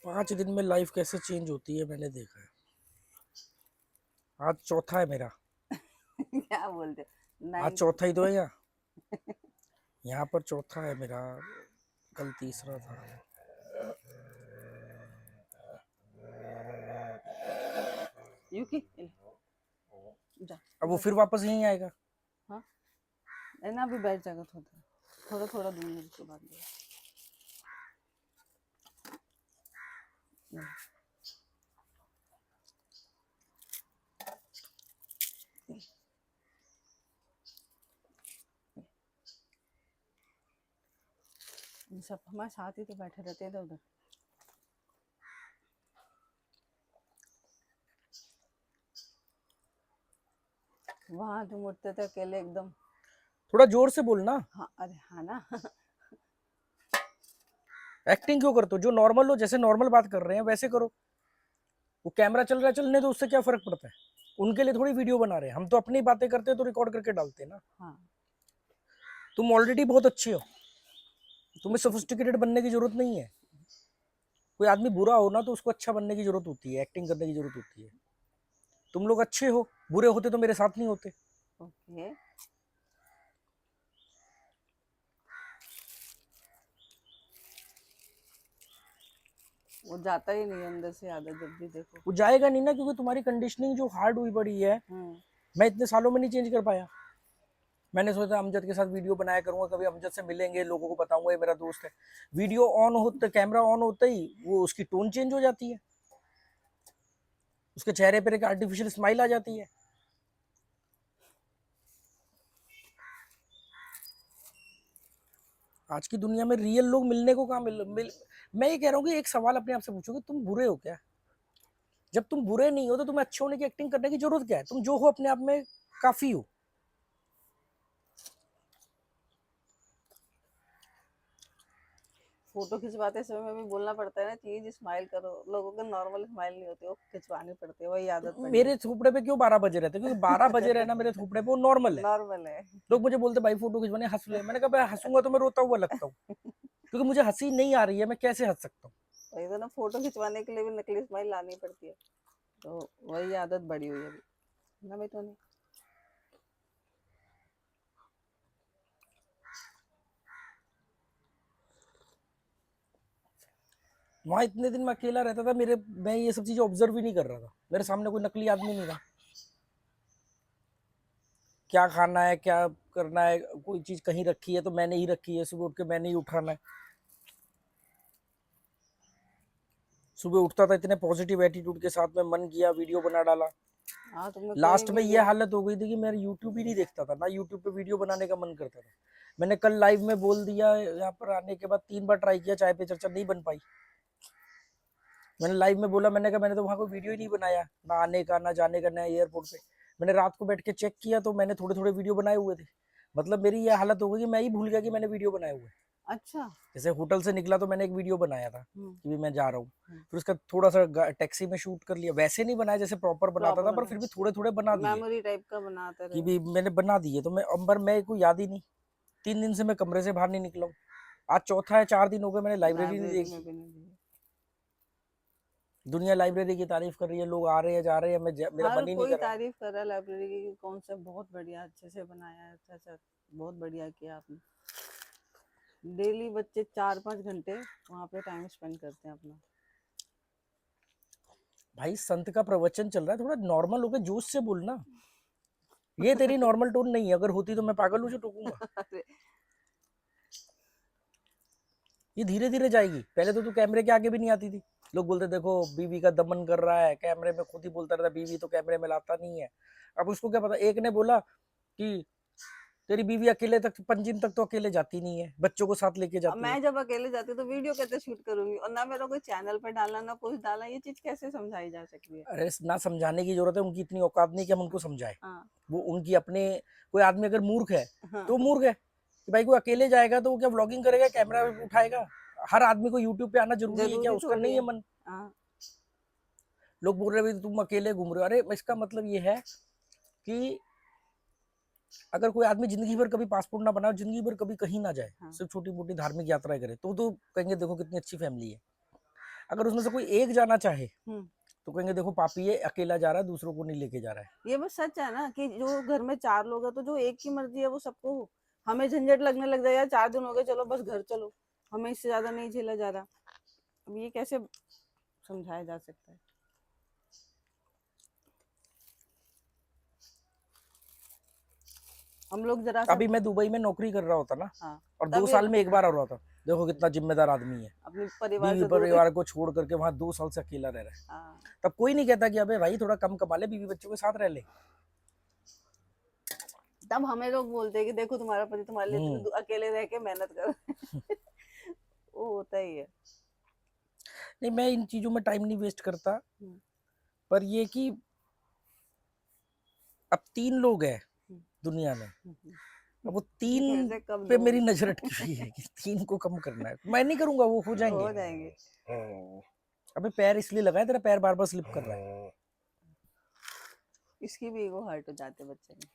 5 दिन में लाइफ कैसे चेंज होती है मैंने देखा है। आज चौथा है मेरा। क्या बोलते? आज 9 चौथा ही तो है यहाँ पर चौथा है मेरा। कल तीसरा था। यूकी जा अब वो बैठ। फिर वापस यहीं आएगा। हाँ, है ना, अभी बैठ जाएगा थोड़ा थोड़ा थोड़ा दूंगी उसके बाद सब हमारे साथ ही तो बैठे रहते हैं इधर उधर। वहां तुम उठते थे अकेले एकदम। थोड़ा जोर से बोलना। हाँ, अरे हाँ ना। एक्टिंग क्यों करते हो? जो नॉर्मल हो, जैसे नॉर्मल बात कर रहे हैं वैसे करो। वो कैमरा चल रहा है, चलने तो उससे क्या फर्क पड़ता है? उनके लिए थोड़ी वीडियो बना रहे हैं हम, तो अपनी बातें करते हैं तो रिकॉर्ड करके डालते हैं ना। हाँ। तुम ऑलरेडी बहुत अच्छे हो, तुम्हें सोफिस्टिकेटेड बनने की जरूरत नहीं है। कोई आदमी बुरा हो ना तो उसको अच्छा बनने की जरूरत होती है, एक्टिंग करने की जरूरत होती है। तुम लोग अच्छे हो, बुरे होते तो मेरे साथ नहीं होते। ओके। वो जाता ही नहीं अंदर से आदत, जब भी देखो। वो जाएगा नहीं ना, क्योंकि तुम्हारी कंडीशनिंग जो हार्ड हुई पड़ी है, मैं इतने सालों में नहीं चेंज कर पाया। मैंने सोचा अमजद के साथ वीडियो बनाया करूंगा, कभी अमजद से मिलेंगे, लोगों को बताऊंगा ये मेरा दोस्त है। वीडियो ऑन होते, कैमरा ऑन होते ही वो उसकी टोन चेंज हो जाती है, उसके चेहरे पर एक आर्टिफिशियल स्माइल आ जाती है। आज की दुनिया में रियल लोग मिलने को कहाँ मिल। मैं ये कह रहा हूँ कि एक सवाल अपने आप से पूछो कि तुम बुरे हो क्या? जब तुम बुरे नहीं हो तो तुम्हें अच्छे होने की एक्टिंग करने की जरूरत क्या है? तुम जो हो अपने आप में काफी हो। फोटो खिंचवाते समय भी बोलना पड़ता है ना, चीज स्माइल करो। लोगों के नॉर्मल स्माइल नहीं होती, वो खिंचवानी पड़ती है, वही आदत तो पड़ी है। मेरे थोपड़े पे क्यों 12 बजे रहते? क्योंकि 12 बजे रहना मेरे थोपड़े पे वो नॉर्मल है। नॉर्मल है। लोग मुझे बोलते भाई फोटो खिंचवाने, हंस ले। मैंने कहा भाई हंसूंगा तो मैं रोता हुआ लगता हूँ, क्योंकि मुझे हंसी नहीं आ रही है, मैं कैसे हंस सकता हूँ? वही तो ना, फोटो खिंचवाने के लिए भी नकली स्माइल लानी पड़ती है। तो वही आदत बड़ी हुई है अभी ना भाई, तो नहीं। वहां इतने दिन मैं अकेला रहता था, मैं ये सब चीजें ऑब्जर्व ही नहीं कर रहा था। मेरे सामने कोई नकली आदमी नहीं था। क्या खाना है, क्या करना है, कोई चीज कहीं रखी है तो मैंने ही रखी है, सुबह उठ के मैंने ही उठाना है। सुबह उठता था इतने पॉजिटिव एटीट्यूड के साथ में, मन किया वीडियो बना डाला। हाँ, तुमने कोई लास्ट में भी ये जो। हालत हो गई थी कि मैं यूट्यूब ही नहीं देखता था, ना यूट्यूब पे वीडियो बनाने का मन करता था। मैंने कल लाइव में बोल दिया, यहाँ पर आने के बाद 3 बार ट्राई किया, चाय पे चर्चा नहीं बन पाई। मैंने लाइव में बोला, मैंने कहा मैंने तो वहां कोई वीडियो ही नहीं बनाया, ना आने का ना जाने का, ना एयरपोर्ट पे। मैंने रात को बैठ के चेक किया तो मैंने थोड़े थोड़े वीडियो बनाए हुए थे। मतलब मेरी ये हालत हो गई कि मैं ही भूल गया कि मैंने वीडियो बनाए हुए। अच्छा। जैसे होटल से निकला तो मैंने एक वीडियो बनाया था हम्म। कि भी मैं जा रहा हूँ। हम्म। फिर उसका थोड़ा सा टैक्सी में शूट कर लिया, वैसे नहीं बनाया जैसे प्रॉपर बनाता प्रॉपर था, पर बना, फिर भी थोड़े थोड़े बना दिए मेमोरी टाइप का बनाते कि रहे। भी मैंने बना दिए। तो मैं अंबर मैं को याद ही नहीं। 3 दिन से मैं कमरे से बाहर नहीं निकला हूँ। आज चौथा है, 4 दिन हो गए मैंने लाइब्रेरी नहीं लाइब्रेरी में देखी। भी नहीं दी। दुनिया लाइब्रेरी की तारीफ कर रही है, लोग आ रहे हैं जा रहे हैं, मेरा हर मन ही नहीं कोई कर रहा। तारीफ कर रहा है लाइब्रेरी की, कॉन्सेप्ट बहुत बढ़िया, अच्छे से बनाया है। अच्छा अच्छा, बहुत बढ़िया किया आपने। डेली बच्चे 4-5 घंटे वहाँ पे टाइम स्पेंड करते हैं अपना। भाई संत का प्रवचन चल रहा है, थोड़ा नॉर्मल होकर जोश से बोलना। ये तेरी नॉर्मल टोन नहीं है, अगर होती तो मैं पागल हूँ जो टोकूंगा। अरे, ये धीरे धीरे जाएगी। पहले तो तू कैमरे के आगे भी नहीं आती थी। लोग बोलते देखो बीवी का दमन कर रहा है, कैमरे में खुद ही बोलता रहता बीवी तो कैमरे में लाता नहीं है। अब उसको क्या पता, एक ने बोला कि तेरी बीवी अकेले तक, पंजिम तक तो अकेले जाती नहीं है, बच्चों को साथ लेके अब जाती है। मैं जब अकेले जाती हूँ तो वीडियो कैसे शूट करूंगी, और ना मेरा कोई चैनल पे डालना, ना कुछ डालना, ये चीज कैसे समझाई जा सकती है? अरे ना समझाने की जरूरत है, उनकी इतनी औकात नहीं कि हम उनको समझाए। हाँ। वो उनकी अपने, कोई आदमी अगर मूर्ख है तो हाँ। मूर्ख है कि भाई कोई अकेले जाएगा तो वो क्या व्लॉगिंग करेगा, कैमरा उठाएगा? हर आदमी को यूट्यूब पे आना जरूरी है क्या? जरूरी उसका थोड़ी नहीं है। है मन। हाँ। लोग बोल रहे हैं तुम अकेले घूम रहे हो। अरे इसका मतलब ये है कि अगर कोई आदमी जिंदगी भर कभी पासपोर्ट ना बनाए, जिंदगी भर कभी कहीं ना जाए, हाँ। सिर्फ छोटी मोटी धार्मिक यात्राएं करे, तो कहेंगे देखो कितनी अच्छी फैमिली है। अगर उसमें से कोई एक जाना चाहे हम्म। तो कहेंगे देखो पापी ये अकेला जा रहा है, दूसरों को नहीं लेके जा रहा है। ये बस सच है ना कि जो घर में 4 लोग हैं तो जो एक की मर्जी है वो सबको, हमें झंझट लगने लग जाए यार 4 दिन हो गए चलो बस घर चलो, हमें इससे ज्यादा नहीं झेला जा रहा। अब ये कैसे समझाया जा सकता है। हम लोग जरा सा अभी मैं दुबई में नौकरी कर रहा होता ना, हाँ और तब 2 ये साल में एक बार आ रहा था, देखो कितना जिम्मेदार आदमी है, अपने परिवार बीवी से दूर है। परिवार को छोड़ करके वहां 2 साल से अकेला रह रहा है। हाँ तब कोई नहीं कहता कि अबे भाई थोड़ा कम कमा ले, बीवी बच्चों के साथ रह ले। तब हमें लोग बोलते हैं कि देखो तुम्हारा पति तुम्हारे लिए हम्म। अकेले रह के मेहनत कर। वो होता ही है। नहीं, मैं इन चीजों में टाइम नहीं वेस्ट करता, हम्म, पर ये कि अब 3 लोग हैं हम्म, दुनिया में, हम्म। अब वो 3 ऐसे कब पे लोग मेरी नजर अटकी हुई है कि 3 को कम करना है। मैं नहीं करूंगा, वो हो जाएंगे। हो जाएंगे। अबे पैर इसलिए लगाए, तेरा पैर बार बार स्लिप कर रहा है। इसकी भी ईगो हर्ट हो जाते बच्चे में।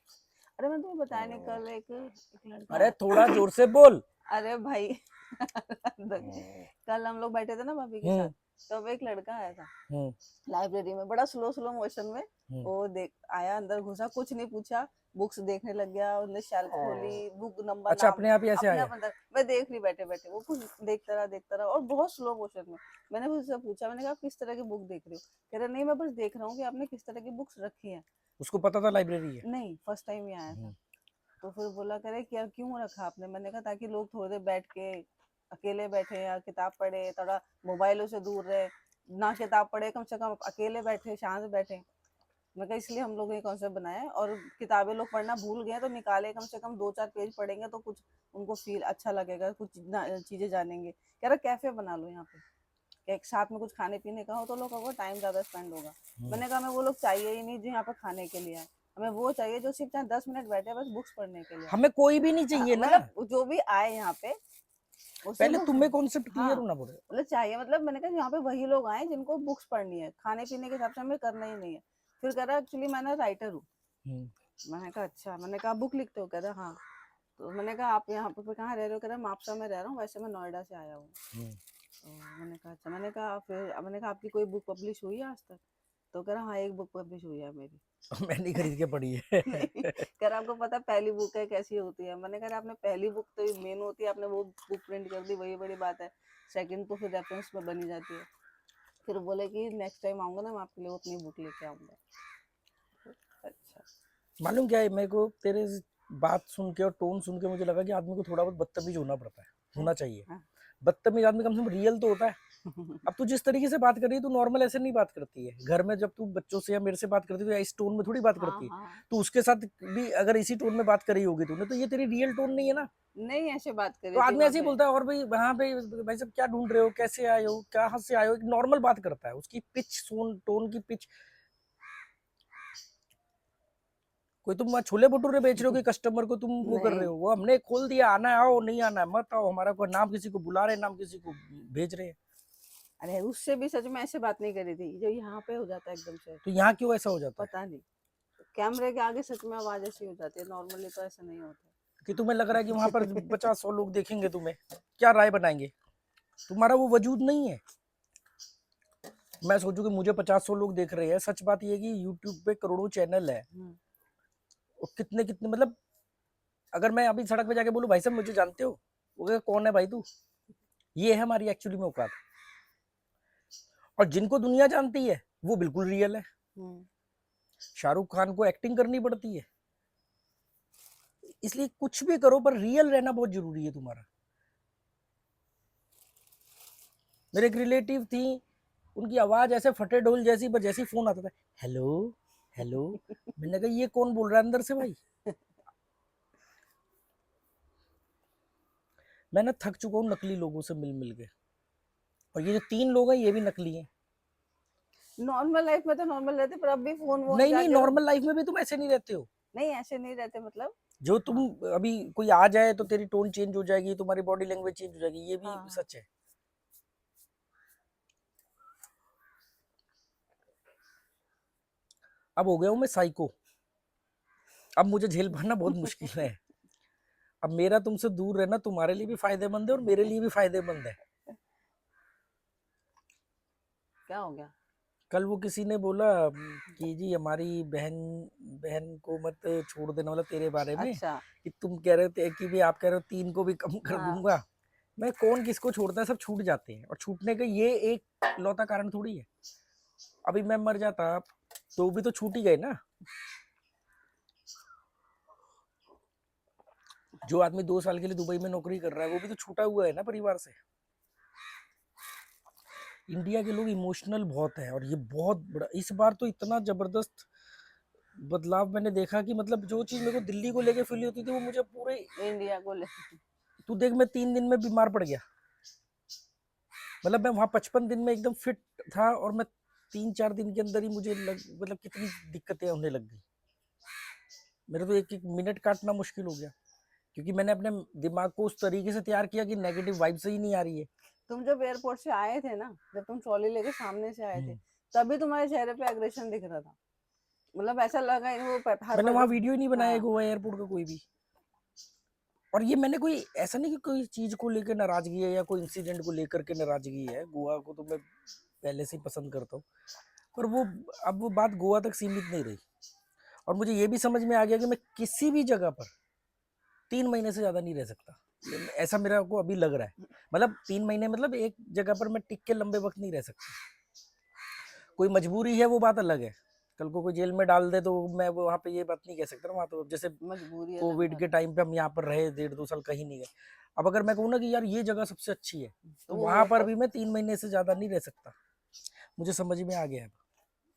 अरे मैं तुम्हें बताया नहीं कल एक लड़का अरे थोड़ा जोर से बोल। अरे भाई कल हम लोग बैठे थे ना भाभी के साथ, हम्म। तब एक लड़का आया था हम्म। लाइब्रेरी में, बड़ा स्लो स्लो मोशन में। हम्म। वो देख आया, अंदर घुसा, कुछ नहीं पूछा, बुक्स देखने लग गया, उसने शेल्फ खोली, बुक नंबर अच्छा, नाम अपने आप ही ऐसे आ अपने गया। आप अंदर, मैं देख रही बैठे बैठे, वो कुछ देखता रहा और बहुत स्लो मोशन में। मैंने उससे पूछा, मैंने कहा आप किस तरह की बुक देख रहे हो? कह रहा नहीं मैं बस देख रहा हूँ कि आपने किस तरह की बुक्स रखी है। उसको पता था लाइब्रेरी है। नहीं फर्स्ट टाइम ही आया था। तो फिर बोला करे कि यार क्यों रखा आपने? मैंने कहा ताकि लोग थोड़ी देर बैठ के अकेले बैठे या किताब पढ़े, थोड़ा मोबाइलों से दूर रहे, ना किताब पढ़े, कम से कम अकेले बैठे शांत बैठे। मैं कहा इसलिए हम लोग ये कॉन्सेप्ट बनाया है, और किताबें लोग पढ़ना भूल गए तो निकाले, कम से कम 2-4 पेज पढ़ेंगे तो कुछ उनको फील अच्छा लगेगा, कुछ चीजें जानेंगे। कह रहा कैफे बना लो यहाँ पे, कि एक साथ में कुछ खाने पीने का हो तो लोगों को टाइम ज्यादा स्पेंड होगा। मैंने कहा हमें वो लोग चाहिए ही नहीं जो यहाँ पे खाने के लिए आए, हमें वो चाहिए जो सिर्फ 10 मिनट बैठे बस बुक्स पढ़ने के लिए आए। हमें कोई भी नहीं हाँ, चाहिए ना। मतलब जो भी आए यहाँ पे वो सिर्फ पहले तुम्हें कॉन्सेप्ट हाँ क्लियर होना पड़ेगा। मतलब चाहिए, मतलब मैंने कहा यहाँ पे वही लोग आए जिनको बुक्स पढ़नी है, खाने पीने के हिसाब से हमें करना ही नहीं है। फिर कह रहा एक्चुअली मैं ना राइटर हूँ। मैंने कहा अच्छा, मैंने कहा बुक लिखते हो? कह रहा हाँ। तो मैंने कहा आप यहाँ पे कहाँ रह रहे हो? कह रहा मापसा में रह रहा हूँ, वैसे मैं नोएडा से आया हूँ। तो मैंने कहा अच्छा, मैंने कहा आपकी कोई बुक पब्लिश हुई है आज तक? तो कह रहा हाँ एक बुक पब्लिश हुई है मेरी। मैं नहीं खरीद के पढ़ी है। नहीं कह रहा आपको पता पहली बुक है कैसी होती है? मैंने कहा आपने पहली बुक तो मेन होती है, आपने वो बुक प्रिंट कर दी वही बड़ी बात है, सेकंड तो फिर रेफरेंस में बनी जाती है। फिर बोले कि नेक्स्ट टाइम आऊंगा ना मैं आपके लिए उतनी बुक लेके आऊंगा। अच्छा मालूम क्या है, मेरे को तेरे बात सुन के और टोन सुन के मुझे लगा कि आदमी को थोड़ा बहुत बदतमीज होना पड़ता है, होना चाहिए। हाँ। बदतमीज आदमी कम से कम रियल तो होता है। अब तू जिस तरीके से बात कर रही है, तू नॉर्मल ऐसे नहीं बात करती है। घर में जब तू बच्चों से या मेरे से बात करती है तो इस टोन में थोड़ी बात हाँ करती है। हाँ तो उसके साथ भी अगर इसी टोन में बात करी होगी तूने, तो ये तेरी रियल टोन नहीं है ना। नहीं ऐसे बात तो करी थी आदमी वहां ऐसे ही पे। बोलता है, और भाई वहाँ पे भाई साहब क्या ढूंढ रहे हो, कैसे आए हो, कहाँ से आए हो, नॉर्मल बात करता है। उसकी पिच, टोन की पिच। कोई तुम वहाँ छोले भटूरे बेच रहे हो कि कस्टमर को तुम वो कर रहे नहीं हो? वो हमने खोल दिया, आना है आओ, नहीं आना है मत आओ, हमारा कोई नाम किसी को बुला रहे हैं, नाम किसी को भेज रहे हैं। अरे उससे भी सच में ऐसे बात नहीं करी थी जो यहाँ पे हो जाता है एकदम से। तो यहाँ क्यों ऐसा हो जाता है? पता नहीं, कैमरे के आगे सच में आवाज ऐसी हो जाती है, नॉर्मली तो ऐसा नहीं होता। कि तुम्हें लग रहा है कि वहां पर 50-100 लोग देखेंगे तुम्हें, क्या राय बनाएंगे? तुम्हारा वो वजूद नहीं है। मैं सोचू कि मुझे 50-100 लोग देख रहे हैं, सच बात ये है कि यूट्यूब पे करोड़ों चैनल है, और कितने कितने, मतलब अगर मैं अभी सड़क पे जाके बोलूं भाई साहब मुझे जानते हो, वो कहेगा कौन है भाई तू? ये है हमारी एक्चुअली में औकात। और जिनको दुनिया जानती है वो बिल्कुल रियल है। शाहरुख खान को एक्टिंग करनी पड़ती है, इसलिए कुछ भी करो पर रियल रहना बहुत जरूरी है तुम्हारा। मेरे एक रिलेटिव थी, उनकी आवाज ऐसे फटे ढोल जैसी, पर जैसी फोन आता था हेलो हेलो, मैंने कहा ये कौन बोल रहा है अंदर से भाई? मैं ना थक चुका हूँ नकली लोगों से मिल मिल के, और ये जो 3 लोग हैं ये भी नकली हैं। नॉर्मल लाइफ में तो नॉर्मल रहते, पर अब भी फोन वोन नहीं नहीं, जाके नॉर्मल लाइफ में भी तुम ऐसे नहीं रहते हो। नहीं ऐसे नहीं रहते मतलब। जो तुम हाँ अभी कोई आ जाए तो तेरी टोन चेंज हो जाएगी, तुम्हारी बॉडी लैंग्वेज चेंज हो जाएगी, ये भी हाँ सच है। अब हो गया हूं मैं साइको, अब मुझे झेल पाना बहुत मुश्किल है। अब मेरा तुमसे दूर रहना तुम्हारे लिए भी फायदेमंद है और मेरे लिए भी फायदेमंद है। क्या हो गया? कल वो किसी ने बोला कि जी हमारी बहन बहन को मत छोड़ देना, मतलब तेरे बारे में अच्छा। कि तुम कह रहे थे कि भी आप कह रहे हो 3 को भी कम कर हाँ। दूंगा। मैं कौन किसको छोड़ता है, सब छूट जाते हैं और छूटने का ये एक लौता कारण थोड़ी है। अभी मैं मर जाता तो भी तो छूट ही गए ना। जो आदमी 2 साल के लिए दुबई में नौकरी कर रहा है वो भी तो छूटा हुआ है ना परिवार से। इंडिया के लोग इमोशनल बहुत है और ये बहुत बड़ा इस बार तो इतना जबरदस्त बदलाव मैंने देखा कि मतलब जो चीज मेरे को दिल्ली को लेके फील होती थी वो मुझे पूरे इंडिया को ले। तू देख मैं 3 दिन में बीमार पड़ गया। मतलब मैं वहां 55 दिन में एकदम फिट था और मैं 3-4 दिन के अंदर ही मतलब कितनी दिक्कतें होने लग गई। मेरे तो एक एक मिनट काटना मुश्किल हो गया क्योंकि मैंने अपने दिमाग को उस तरीके से तैयार किया कि नेगेटिव वाइब से ही नहीं आ रही है। तुम जब एयरपोर्ट से आए थे ना, जब तुम ट्रॉली लेके सामने से आए थे, हम्म। तभी तुम्हारे चेहरे पे एग्रेशन दिख रहा था। मतलब ऐसा लगा वो हर मैंने बार वहां जब। वीडियो ही नहीं बनाया हाँ। गोवा एयरपोर्ट का कोई भी। और ये मैंने कोई ऐसा नहीं कि कोई चीज को लेकर नाराजगी है या कोई इंसिडेंट को लेकर के नाराजगी है। गोवा को तो मैं पहले से ही पसंद करता हूँ पर वो अब वो बात गोवा तक सीमित नहीं रही। और मुझे ये भी समझ में आ गया कि मैं किसी भी जगह पर 3 महीने से ज्यादा नहीं रह सकता। ऐसा मेरा को अभी लग रहा है। मतलब 3 महीने मतलब एक जगह पर मैं टिक के लंबे वक्त नहीं रह सकता। कोई मजबूरी है वो बात अलग है। कल को कोई जेल में डाल दे तो मैं वो वहाँ पे ये बात नहीं कह सकता ना। वहाँ तो जैसे मजबूरी अलग कोविड बात के है। टाइम पे हम यहाँ पर रहे 1.5-2 साल कहीं नहीं गए। अब अगर मैं कहूँ ना कि यार ये जगह सबसे अच्छी है तो तो वो वहां पर वापस। भी मैं 3 महीने से ज्यादा नहीं रह सकता। मुझे समझ में आ गया है।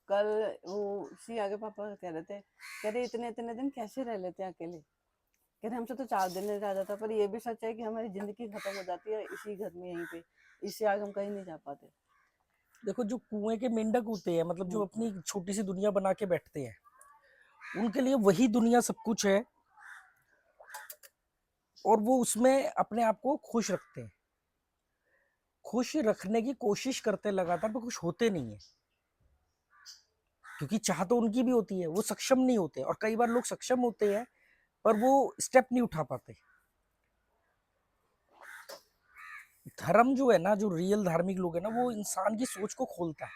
कल वो सी आगे पापा कह रहे थे, कह रहे इतने इतने दिन कैसे रह लेते हैं अकेले। कह रहे हमसे तो 4 दिन में रह जाता, पर ये भी सच है कि हमारी जिंदगी खत्म हो जाती है इसी घर में, यहीं पे। इससे आगे हम कहीं नहीं जा पाते। देखो जो कुएं के मेंढक होते हैं मतलब जो हम्म। अपनी छोटी सी दुनिया बना के बैठते हैं उनके लिए वही दुनिया सब कुछ है और वो उसमें अपने आप को खुश रखते हैं। खुश रखने की कोशिश करते लगातार पर खुश होते नहीं है क्योंकि चाह तो उनकी भी होती है। वो सक्षम नहीं होते और कई बार लोग सक्षम होते हैं पर वो स्टेप नहीं उठा पाते। धर्म जो है ना जो रियल धार्मिक लोग है ना वो इंसान की सोच को खोलता है।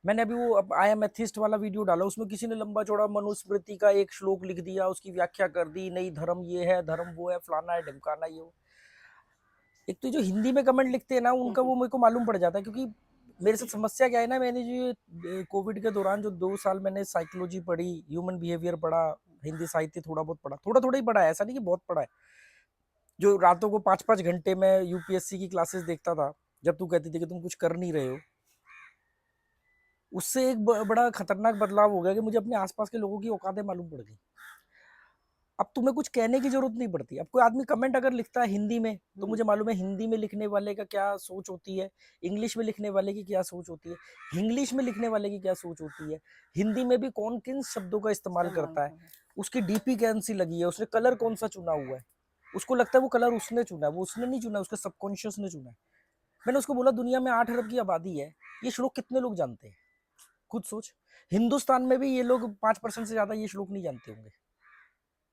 मैंने अभी वो अब आई एम एथिस्ट वाला वीडियो डाला उसमें किसी ने लंबा चौड़ा मनुस्मृति का एक श्लोक लिख दिया उसकी व्याख्या कर दी नहीं धर्म ये है धर्म वो है फलाना है ढिमकाना ये वो। एक तो जो हिंदी में कमेंट लिखते हैं ना उनका वो मेरे को मालूम पड़ जाता है क्योंकि मेरे साथ समस्या क्या है ना मैंने जो कोविड के दौरान जो 2 साल मैंने साइकोलॉजी पढ़ी ह्यूमन बिहेवियर पढ़ा हिंदी साहित्य थोड़ा बहुत पढ़ा थोड़ा थोड़ा ही पढ़ा है ऐसा नहीं कि बहुत पढ़ा है। जो रातों को 5-5 घंटे मैं यूपीएससी की क्लासेस देखता था जब तू कहती थी कि तुम कुछ कर नहीं रहे हो उससे एक बड़ा खतरनाक बदलाव हो गया कि मुझे अपने आसपास के लोगों की औकातें मालूम पड़ गई। अब तुम्हें कुछ कहने की जरूरत नहीं पड़ती। अब कोई आदमी कमेंट अगर लिखता है हिंदी में तो मुझे मालूम है हिंदी में लिखने वाले का क्या सोच होती है इंग्लिश में लिखने वाले की क्या सोच होती है इंग्लिश में लिखने वाले की क्या सोच होती है हिंदी में भी कौन किन शब्दों का इस्तेमाल इस्तेमाल करता है करो। उसकी डीपी कैन सी लगी है उसने कलर कौन सा चुना हुआ है। उसको लगता है वो कलर उसने चुना है वो उसने नहीं चुना उसके सबकॉन्शियस ने चुना है। मैंने उसको बोला दुनिया में 8 अरब की आबादी है ये श्लोक कितने लोग जानते हैं खुद सोच। हिंदुस्तान में भी ये लोग 5% से ज्यादा ये श्लोक नहीं जानते होंगे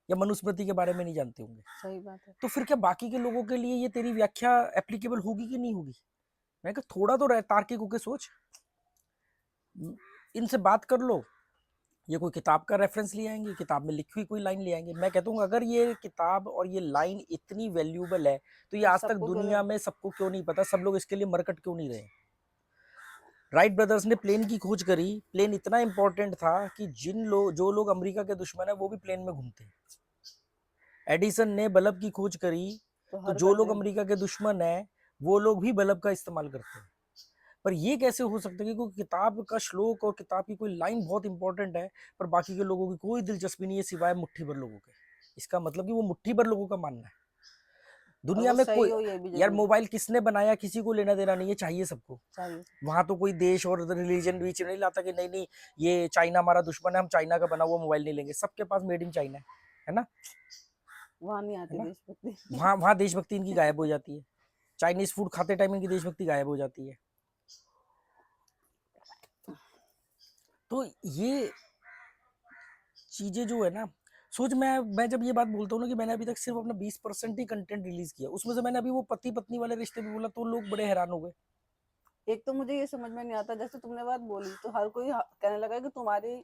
या मनुस्मृति के बारे में नहीं जानते होंगे। सही बात है। तो फिर क्या बाकी के लोगों के लिए ये तेरी व्याख्या एप्लीकेबल होगी कि नहीं होगी। मैं कहा थोड़ा तो तार्किक होके सोच। इनसे बात कर लो ये कोई किताब का रेफरेंस ले आएंगे किताब में लिखी हुई कोई लाइन ले आएंगे। मैं कहता हूँ अगर ये किताब और ये लाइन इतनी वैल्यूबल है तो ये तो आज तक सबको क्यों दुनिया नहीं। में सबको क्यों नहीं पता सब लोग इसके लिए मरकट क्यों नहीं रहे। राइट ब्रदर्स ने प्लेन की खोज करी। प्लेन इतना इंपॉर्टेंट था कि जो लोग अमेरिका के दुश्मन है वो भी प्लेन में घूमते हैं। एडिसन ने बल्ब की खोज करी तो तो हर जो लोग कंट्री। अमेरिका के दुश्मन है वो लोग भी बल्ब का इस्तेमाल करते हैं। पर ये कैसे हो सकता है कि कोई किताब का श्लोक और किताब की कोई लाइन बहुत इंपॉर्टेंट है पर बाकी के लोगों की कोई दिलचस्पी नहीं है सिवाय मुट्ठी भर लोगों के। इसका मतलब कि वो मुट्ठी भर लोगों का मानना है। और दुनिया वो में सही कोई हो ये भी यार जरूरी है। मोबाइल किसने बनाया किसी को लेना देना नहीं है चाहिए सबको। चाहिए। वहां तो कोई देश और रिलीजन बीच नहीं लाता कि नहीं नहीं ये चाइना हमारा दुश्मन है हम चाइना का बना हुआ मोबाइल नहीं लेंगे। सबके पास मेड इन चाइना है ना। वहां नहीं है आती ना देशभक्ति। वहां वहां देशभक्ति इनकी गायब हो जाती है। चाइनीज फूड खाते टाइम इनकी देशभक्ति गायब हो जाती है। तो ये चीजें जो है ना सोच मैं जब ये बात बोलता हूँ ना कि मैंने अभी तक सिर्फ अपना 20% ही कंटेंट रिलीज किया उसमें से मैंने अभी वो पति पत्नी वाले रिश्ते भी बोला तो लोग बड़े हैरान हो गए। एक तो मुझे ये समझ में नहीं आता, जैसे तुमने बात बोली तो हर कोई कहने लगा कि तुम्हारी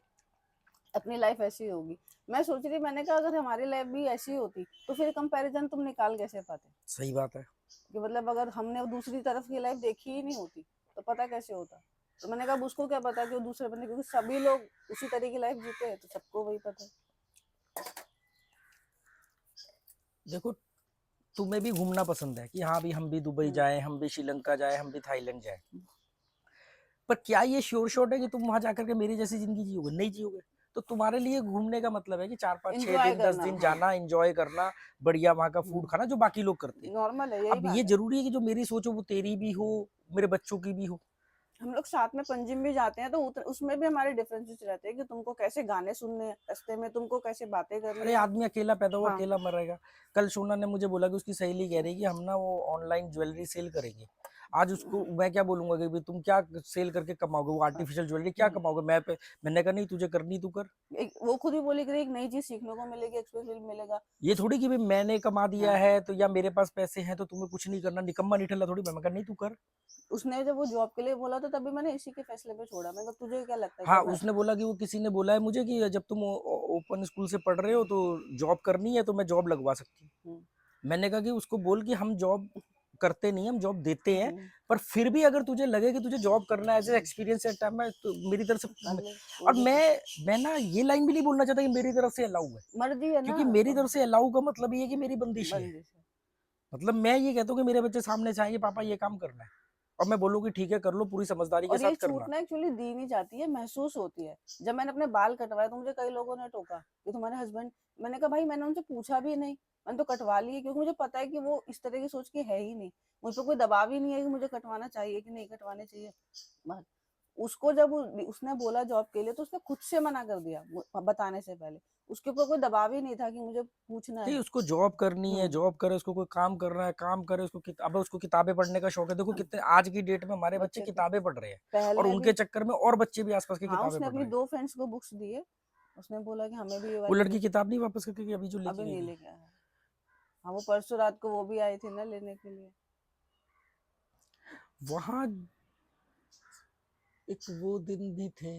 अपनी लाइफ ऐसी होगी। मैं सोच रही, मैंने कहा अगर हमारी लाइफ भी ऐसी होती तो फिर कंपैरिजन तुम निकाल कैसे पाते? सही बात है। कि मतलब अगर हमने दूसरी तरफ की लाइफ देखी ही नहीं होती तो पता कैसे होता? तो मैंने कहा अब उसको क्या पता कि वो दूसरे बंदे, क्योंकि सभी लोग उसी तरह की लाइफ जीते हैं तो सबको वही पता है। देखो, तुम्हें भी घूमना पसंद है कि हाँ भी हम भी दुबई जाए, हम भी श्रीलंका जाए, हम भी थाईलैंड जाए, पर क्या ये श्योर शॉट है कि तुम वहां जाकर के मेरी जैसी जिंदगी जियोगे? नहीं जियोगे। तो तुम्हारे लिए घूमने का मतलब है कि 4 5 6 एंजॉय दिन 10 करना, दिन हाँ। जाना, एंजॉय करना, बढ़िया वहां का फूड खाना जो बाकी लोग करते हैं। नॉर्मल है, यही अब ये बात है। जरूरी है कि जो मेरी सोच हो वो तेरी भी हो, मेरे बच्चों की भी हो। हम लोग साथ में पंजिम भी जाते हैं तो उसमें भी हमारे डिफरेंसेस रहते हैं कि तुमको कैसे गाने सुनने हैं रास्ते में, तुमको कैसे बातें अरे करनी है। आदमी अकेला पैदा हुआ हाँ। अकेला मरेगा। कल सोना ने मुझे बोला कि उसकी सहेली कह रही कि हम ना वो ऑनलाइन ज्वेलरी सेल करेंगे। आज उसको मैं क्या बोलूंगा कि भाई तुम क्या सेल करके कमाओगे, वो आर्टिफिशियल ज्वेलरी क्या कमाओगे? मैंने कहा नहीं, तुझे करनी तू कर। वो खुद भी बोली कि एक नई चीज सीखने को मिलेगी, एक्सपीरियंस मिलेगा। ये थोड़ी कि भाई मैंने कमा दिया हाँ। है तो या मेरे पास पैसे हैं तो तुम्हें कुछ नहीं करना, निकम्मा निठल्ला थोड़ी। मैं कहा नहीं तू कर। उसने जब वो जॉब के लिए बोला तो तभी मैंने इसी के फैसले पे छोड़ा। मैं कहा तुझे क्या लगता है हाँ, जब मैं। उसने बोला कि वो किसी ने बोला है मुझे कि जब तुम ओपन स्कूल से पढ़ रहे हो तो जॉब करनी है तो मैं जॉब लगवा सकती हूँ। हम्म, मैंने कहा कि उसको बोल कि हम जॉब करते नहीं, हम जॉब देते हैं, हम्म, पर फिर भी अगर तुझे लगे कि तुझे जॉब करना है एज एक्सपीरियंस है टाइम में तो मेरी तरफ से। कर ले, और कोई दिक्कत मैं ना ये लाइन भी नहीं बोलना चाहता कि मेरी तरफ से अलाउ है, मर्जी है ना। क्योंकि मेरी तरफ से अलाउ का मतलब ये है कि मेरी बंदिश है। बंदी से मतलब मैं ये कहता हूँ कि मेरे बच्चे सामने से आएंगे पापा ये काम करना है, और मैं बोलूँ कि ठीक है कर लो, पूरी समझदारी के और ये साथ छूट करना। ना एक्चुअली दी नहीं जाती है, महसूस होती है। जब मैंने अपने बाल कटवाए तो मुझे कई लोगों ने टोका कि तुम्हारे हस्बैंड। मैंने कहा भाई मैंने उनसे पूछा भी नहीं, मैंने तो कटवा लिए क्योंकि मुझे पता है कि वो इस तरह की सोच के है ही नहीं। मुझ पर कोई दबाव ही नहीं है कि मुझे कटवाना चाहिए कि नहीं कटवाने चाहिए। बस उसको जब उसने बोला जॉब के लिए तो उसने खुद से मना कर दिया बताने से पहले। उसके ऊपर कोई दबाव ही नहीं था कि मुझे पूछना नहीं, है। उसको जॉब करनी है, हम्म। जॉब करे, उसको कोई काम करना है, काम करे, उसको अब उसको किताबें पढ़ने का शौक है। देखो हाँ, कितने आज की डेट में हमारे बच्चे बच्चे को किताबें पढ़ रहे हैं, और पहले उनके भी। चक्कर में और बच्चे भी आसपास की हाँ, किताबें उसने पढ़ अपनी रहे हैं। 2 फ्रेंड्स को बुक्स दिए। उसने बोला कि हमें भी ये वो वाली लड़की बुक। किताब नहीं वापस करके गई, अभी जो लेके अभी गई नहीं थी। लेके आया। हाँ, वो परसों रात को वो भी आई थी ना लेने के लिए। वहां एक वो दिन भी थे,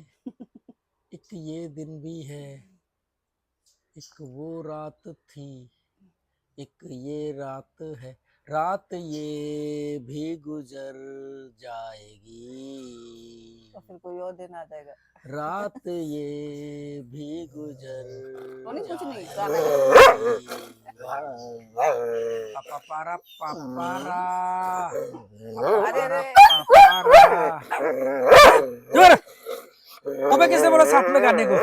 एक ये दिन भी है, एक वो रात थी, एक ये रात है, रात ये भी गुजर जाएगी, और फिर कोई और दिन आ जाएगा। रात ये भी गुजर तो नहीं कुछ नहीं गाना गा। जाएगी। पापारा पापारा अरे पापारा अरे पापारा। जोर! अबे किसने बोला साथ में गाने को?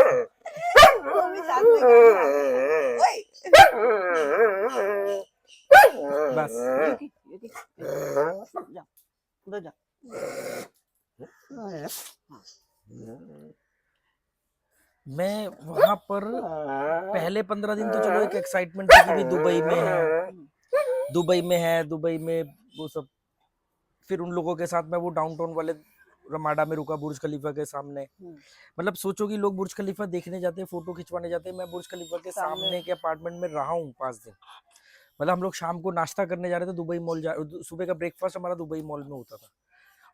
वो भी साथ में गाना। ओए बस युकी युकी जा उधर जा। मैं वहां पर पहले 15 दिन तो चलो एक एक्साइटमेंट थी कि भी दुबई में है, दुबई में है, दुबई में वो सब। फिर उन लोगों के साथ मैं वो डाउनटाउन वाले रमाडा में रुका, बुर्ज खलीफा के सामने। मतलब सोचो कि लोग बुर्ज खलीफा देखने जाते हैं, फोटो खिंचवाने जाते हैं, मैं बुर्ज खलीफा के सामने सामने के अपार्टमेंट में रहा हूँ 5 दिन। मतलब हम लोग शाम को नाश्ता करने जा रहे थे दुबई मॉल, सुबह का ब्रेकफास्ट हमारा दुबई मॉल में होता था।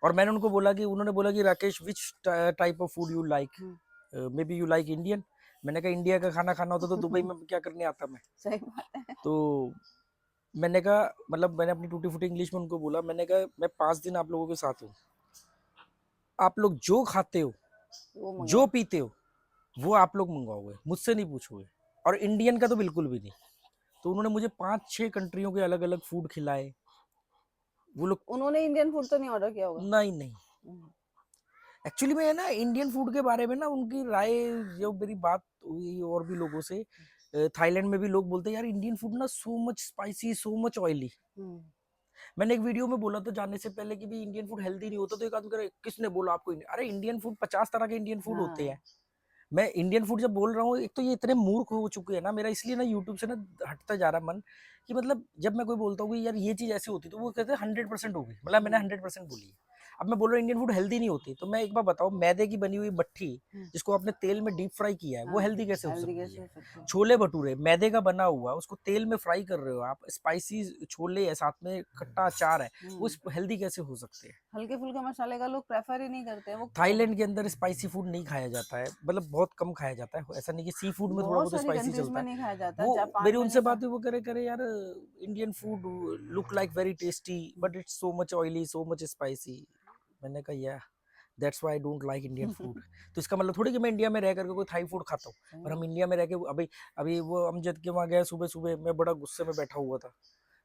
और मैंने उनको बोला कि उन्होंने बोला कि Rakesh which type of food you like, may be you like Indian. मैंने कहा इंडिया का खाना खाना होता तो दुबई में क्या करने आता मैं। सही बात है। तो मैंने कहा, मतलब मैंने अपनी टूटी फूटी इंग्लिश में उनको बोला, मैंने कहा मैं 5 दिन आप लोगों के साथ हूँ, आप लोग जो खाते हो, वो जो मंगवा। पीते हो, वो आप लोग मंगवाओगे, मुझसे नहीं पूछोगे, और इंडियन का तो बिल्कुल भी नहीं। तो उन्होंने मुझे 5 6 कंट्रियों के अलग अलग फूड खिलाए। वो लोग उन्होंने इंडियन फूड तो नहीं ऑर्डर किया होगा। नहीं, एक्चुअली मैं ना इंडियन फूड के बारे में ना उनकी राय, जो मेरी बात हुई और भी लोगों से, थाईलैंड में भी लोग बोलते हैं यार इंडियन फूड ना so much spicy, so much oily. मैंने एक वीडियो में बोला था जाने से पहले कि भी इंडियन फूड हेल्दी नहीं होता, तो एक आदमी कह रहा है किसने बोला आपको अरे इंडियन फूड 50 तरह के इंडियन फूड होते हैं। मैं इंडियन फूड जब बोल रहा हूँ, एक तो ये इतने मूर्ख हो चुके हैं ना, मेरा इसलिए ना यूट्यूब से ना हटता जा रहा मन, कि मतलब जब मैं कोई बोलता हूँ कि यार ये चीज ऐसी होती तो वो कहते हैं 100% होगी, मतलब मैंने 100% बोली है। अब मैं बोल रहा हूँ इंडियन फूड हेल्दी नहीं होती, तो मैं एक बार बताओ, मैदे की बनी हुई मट्ठी जिसको आपने तेल में डीप फ्राई किया है, वो हेल्दी कैसे हो सकती है? छोले भटूरे मैदे का बना हुआ, उसको तेल में फ्राई कर रहे हो आप, स्पाइसी छोले है, साथ में खट्टा अचार है, वो हेल्दी कैसे हो सकते हैं? हल्के फुल्के मसाले का लोग प्रेफर ही नहीं करते हैं वो। थाईलैंड के अंदर स्पाइसी फूड नहीं खाया जाता है, मतलब बहुत कम खाया जाता है, ऐसा नहीं कि सी फूड में थोड़ा बहुत बहुत सारी स्पाइसी कंट्रीज चलता में है। नहीं खाया जाता, वो जापान मेरी में उनसे नहीं खा। बात हुई, वो करे यार Indian food look like very tasty but it's so much oily, so much spicy. मैंने कहा या that's why I don't like Indian food. तो इसका मतलब थोड़ी कि मैं इंडिया में रह करके कोई थाई फूड खाता हूँ, और हम इंडिया में रह के अभी अभी वो अमजद के वहाँ गया सुबह सुबह, मैं बड़ा गुस्से में बैठा हुआ था।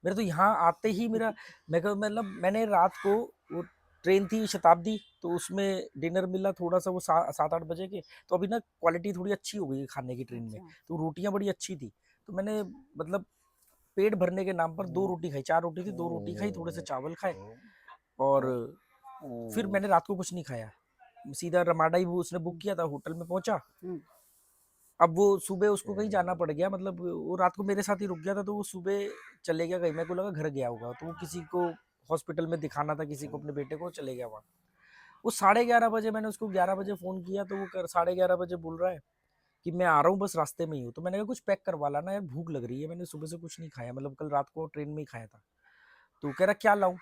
मेरे तो यहाँ आते ही मेरा मतलब मैंने रात को वो ट्रेन थी शताब्दी, तो उसमें डिनर मिला थोड़ा सा वो 7-8 बजे के, तो अभी ना क्वालिटी थोड़ी अच्छी हो गई खाने की ट्रेन में, अच्छा। तो रोटियां बड़ी अच्छी थी। तो मैंने मतलब पेट भरने के नाम पर 2 रोटी खाई, 4 रोटी थी, 2 रोटी खाई, थोड़े से चावल खाए, और फिर मैंने रात को कुछ नहीं खाया, सीधा रमाडा ही वो उसने बुक किया था, होटल में पहुंचा। अब वो सुबह उसको कहीं जाना पड़ गया, मतलब वो रात को मेरे साथ ही रुक गया था, तो वो सुबह चले गया कहीं, मेरे को लगा घर गया होगा, तो वो किसी को हॉस्पिटल में दिखाना था किसी को, अपने बेटे को, चले गया वहाँ। वो 11:30 बजे मैंने उसको 11 बजे फ़ोन किया, तो वो 11:30 बजे बोल रहा है कि मैं आ रहा हूँ, बस रास्ते में ही हूँ। तो मैंने कहा कुछ पैक करवा लाना यार, भूख लग रही है, मैंने सुबह से कुछ नहीं खाया, मतलब कल रात को ट्रेन में ही खाया था। तो कह रहा क्या लाऊं?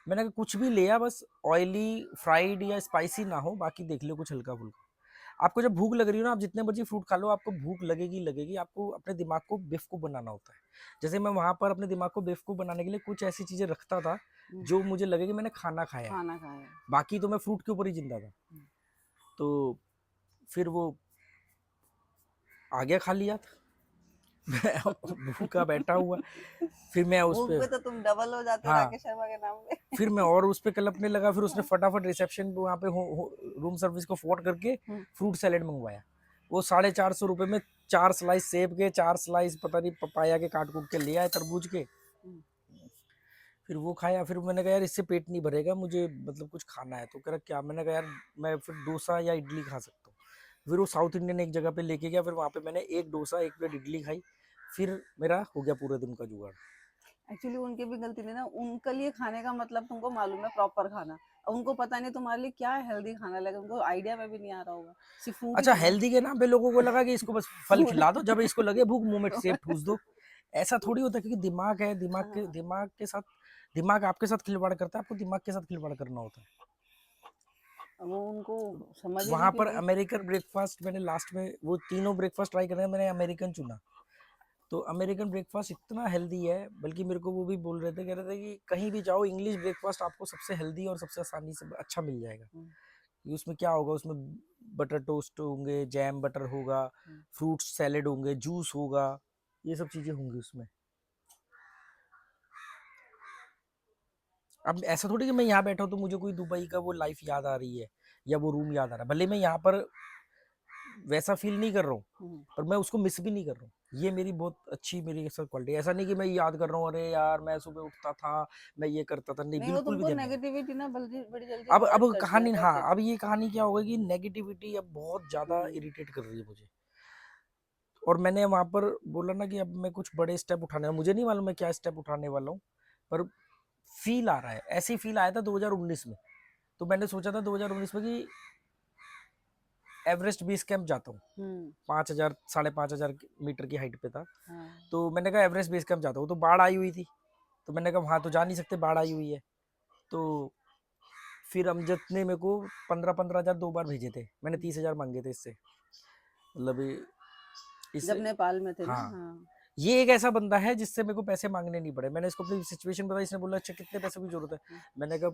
मैंने कहा कुछ भी ले आ, बस ऑयली फ्राइड या स्पाइसी ना हो, बाकी देख लो कुछ हल्का फुल्का। आपको जब भूख लग रही हो ना, आप जितने मर्जी फ्रूट खा लो, आपको भूख लगेगी लगेगी। आपको अपने दिमाग को बेवकूफ बनाना होता है। जैसे मैं वहां पर अपने दिमाग को बेवकूफ बनाने के लिए कुछ ऐसी चीजें रखता था जो मुझे लगे कि मैंने खाना खाया है, खाना खाया। बाकी तो मैं फ्रूट के ऊपर ही जिंदा था। तो फिर वो आगे खा लिया था। मैं भूखा बैठा हुआ, फिर मैं उस भूख पे, पे तो तुम डबल हो जाते हो हाँ, राकेश शर्मा के नाम पे। फिर मैं और उस पे कलपने लगा। फिर उसने फटाफट रिसेप्शन पे वहाँ पे रूम सर्विस को फोन करके फ्रूट सैलेड मंगवाया। वो 450 रुपए में 4 स्लाइस सेब के, 4 स्लाइस पता नहीं पपाया के काट कूट के ले आए, तरबूज के। फिर वो खाया। फिर मैंने कहा यार इससे पेट नहीं भरेगा, मुझे मतलब कुछ खाना है। तो कह रहा क्या? मैंने कहा यार मैं फिर डोसा या इडली खा सकता हूँ। फिर वो साउथ इंडियन एक जगह पे लेके गया, फिर वहाँ पे मैंने एक डोसा 1 प्लेट इडली खाई। फिर मेरा हो गया पूरे दिन का जुगाड़। एक्चुअली उनकी भी गलती नहीं ना, उनके लिए खाने का मतलब तुमको मालूम है प्रॉपर खाना, और उनको पता नहीं तुम्हारे लिए क्या हेल्दी खाना लगे, उनको आइडिया में भी नहीं आ रहा होगा, सिर्फ फूड ही अच्छा, खाना। हेल्दी के नाम पे लोगों को लगा कि इसको बस फल फूड। खिला दो, जब इसको लगे भूख मुंह में सेब ठूस दो। ऐसा थोड़ी होता है, क्योंकि दिमाग है, हाँ, दिमाग के साथ, दिमाग आपके साथ खिलवाड़ करता है, आपको दिमाग के साथ खिलवाड़ करना होता है। वो उनको समझ ही नहीं वहां पर क्योंकि। अमेरिकन ब्रेकफास्ट मैंने लास्ट में वो तीनों ब्रेकफास्ट ट्राई करने, मैंने अमेरिकन चुना। तो अमेरिकन ब्रेकफास्ट इतना हेल्दी है, बल्कि मेरे को वो भी बोल रहे थे, कह रहे थे कि कहीं भी जाओ इंग्लिश ब्रेकफास्ट आपको सबसे हेल्दी और सबसे आसानी से अच्छा मिल जाएगा। कि उसमें क्या होगा, उसमें बटर टोस्ट होंगे, जैम बटर होगा, फ्रूट सैलेड होंगे, जूस होगा, ये सब चीजें होंगी उसमें। अब ऐसा थोड़ी कि मैं यहाँ बैठा हूँ तो मुझे कोई दुबई का वो लाइफ याद आ रही है या वो रूम याद आ रहा है, भले मैं यहाँ पर वैसा फील नहीं कर रहा हूँ, पर मैं उसको मिस भी नहीं कर रहा हूँ। ये मेरी बहुत अच्छी मेरी सब क्वालिटी। ऐसा नहीं कि मैं याद कर रहा हूँ, अरे यार मैं सुबह उठता था, मैं ये करता था, नहीं, नहीं, वो बिल्कुल भी तुमको ध्यान नहीं है। नेगेटिविटी ना बल्कि बड़ी जल्दी अब अवॉइड करती है, कहानी, अवॉइड हाँ, करती अब ये कहानी क्या हो गई कि नेगेटिविटी अब बहुत ज्यादा है। इरिटेट कर रही है मुझे। और मैंने वहां पर बोला ना कि अब मैं कुछ बड़े स्टेप उठाने, मुझे नहीं मालूम मैं क्या स्टेप उठाने वाला हूँ, पर फील आ रहा है। ऐसे ही फील आया था 2019 में। तो मैंने सोचा था 2019 में कि एवरेस्ट बेस कैंप जाता हूँ। 5,000 5,500 मीटर की हाइट पे था। हाँ। तो मैंने कहा एवरेस्ट बेस कैंप जाता हूँ, तो बाढ़ आई हुई थी। तो मैंने कहा वहाँ तो जा नहीं सकते, बाढ़ आई हुई है। तो फिर अमजद ने मेरे को 15,000 2 बार भेजे थे, मैंने 30,000 मांगे थे इससे, मतलब जब इससे। नेपाल में थे ना। हाँ, हाँ। ये एक ऐसा बंदा है जिससे मेरे को पैसे मांगने नहीं पड़े। मैंने इसको अपनी सिचुएशन बताई, इसने बोला अच्छा कितने पैसे की जरूरत है? मैंने कहा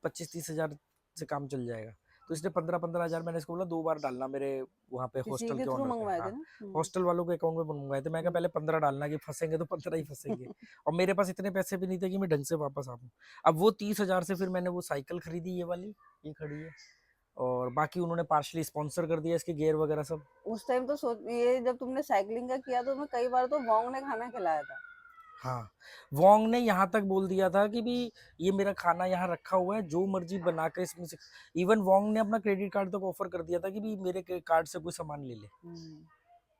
25-30 हज़ार से काम चल जाएगा। तो इसने 15,000 मैंने इसको बोला 2 बार डालना मेरे वहाँ पे किसी हॉस्टल के के थ्रू ओनर पे। मंगवाए थे हाँ, ना। हॉस्टल वालों के अकाउंट में मंगवाए थे। मैं कहा पहले 15 डालना, कि फंसेंगे तो 15 ही फंसेंगे। और मेरे पास इतने पैसे भी नहीं थे कि मैं ढंग से वापस आ पाऊँ। अब वो 30,000 से फिर मैंने वो साइकिल खरीदी, ये वाली, ये खड़ी है। और बाकी उन्होंने पार्शली स्पॉन्सर कर दिया इसके गियर वगैरह सब। उस टाइम तो सोच, ये जब तुमने साइकिलिंग का किया तो तुम्हें कई बार तो वोंग ने खाना खिलाया था। हाँ, वोंग ने यहाँ तक बोल दिया था कि भी ये मेरा खाना यहाँ रखा हुआ है, जो मर्जी बना के इसमें से। इवन वोंग ने अपना क्रेडिट कार्ड तक ऑफर कर दिया था कि भी मेरे कार्ड से कोई सामान ले ले।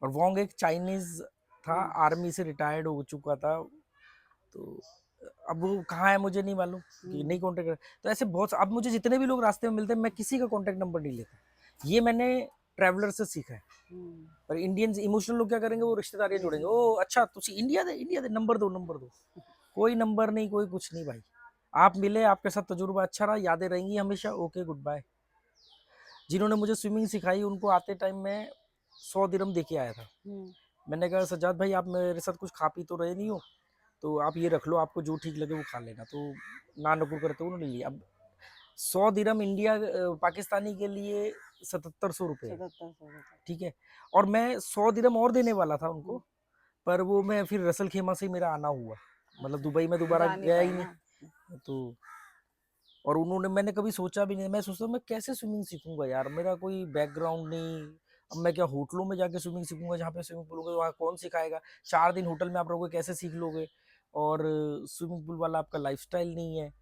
और वोंग एक चाइनीज था, आर्मी से रिटायर्ड हो चुका था। तो अब वो कहाँ है मुझे नहीं मालूम, कि नहीं कॉन्टेक्ट कर। तो ऐसे बहुत, अब मुझे जितने भी लोग रास्ते में मिलते हैं, मैं किसी का कॉन्टेक्ट नंबर नहीं लेता। ये मैंने ट्रैवलर से सीखा है। पर इंडियंस इमोशनल लोग क्या करेंगे, वो रिश्तेदारियां जोड़ेंगे। ओ अच्छा तुम इंडिया दे नंबर दो, नंबर दो। कोई नंबर नहीं, कोई कुछ नहीं भाई। आप मिले, आपके साथ तजुर्बा अच्छा रहा, यादें रहेंगी हमेशा। Okay, goodbye. जिन्होंने मुझे स्विमिंग सिखाई उनको आते टाइम मैं 100 दिरहम दे के आया था। मैंने कहा सज्जाद भाई आप मेरे साथ कुछ खा पी तो रहे नहीं हो, तो आप ये रख लो, आपको जो ठीक लगे वो खा लेना। तो ना नुकुर करते उन्होंने लिया। अब 100 दिरहम इंडिया पाकिस्तानी के लिए 7700 रुपये है, 7700 ठीक है। और मैं 100 दिरहम और देने वाला था उनको, हम्म, पर वो मैं फिर रसल खेमा से ही मेरा आना हुआ, मतलब दुबई में दोबारा जा नहीं गया पाए ही ना। नहीं। तो और उन्होंने, मैंने कभी सोचा भी नहीं, मैं सोचता मैं कैसे स्विमिंग सीखूंगा यार, मेरा कोई बैकग्राउंड नहीं। अब मैं क्या होटलों में जाके स्विमिंग सीखूंगा, जहाँ पे स्विमिंग पूल होगा वहाँ कौन सिखाएगा? 4 दिन होटल में आप रहोगे, कैसे सीख लोगे? और स्विमिंग पूल वाला आपका लाइफस्टाइल नहीं है,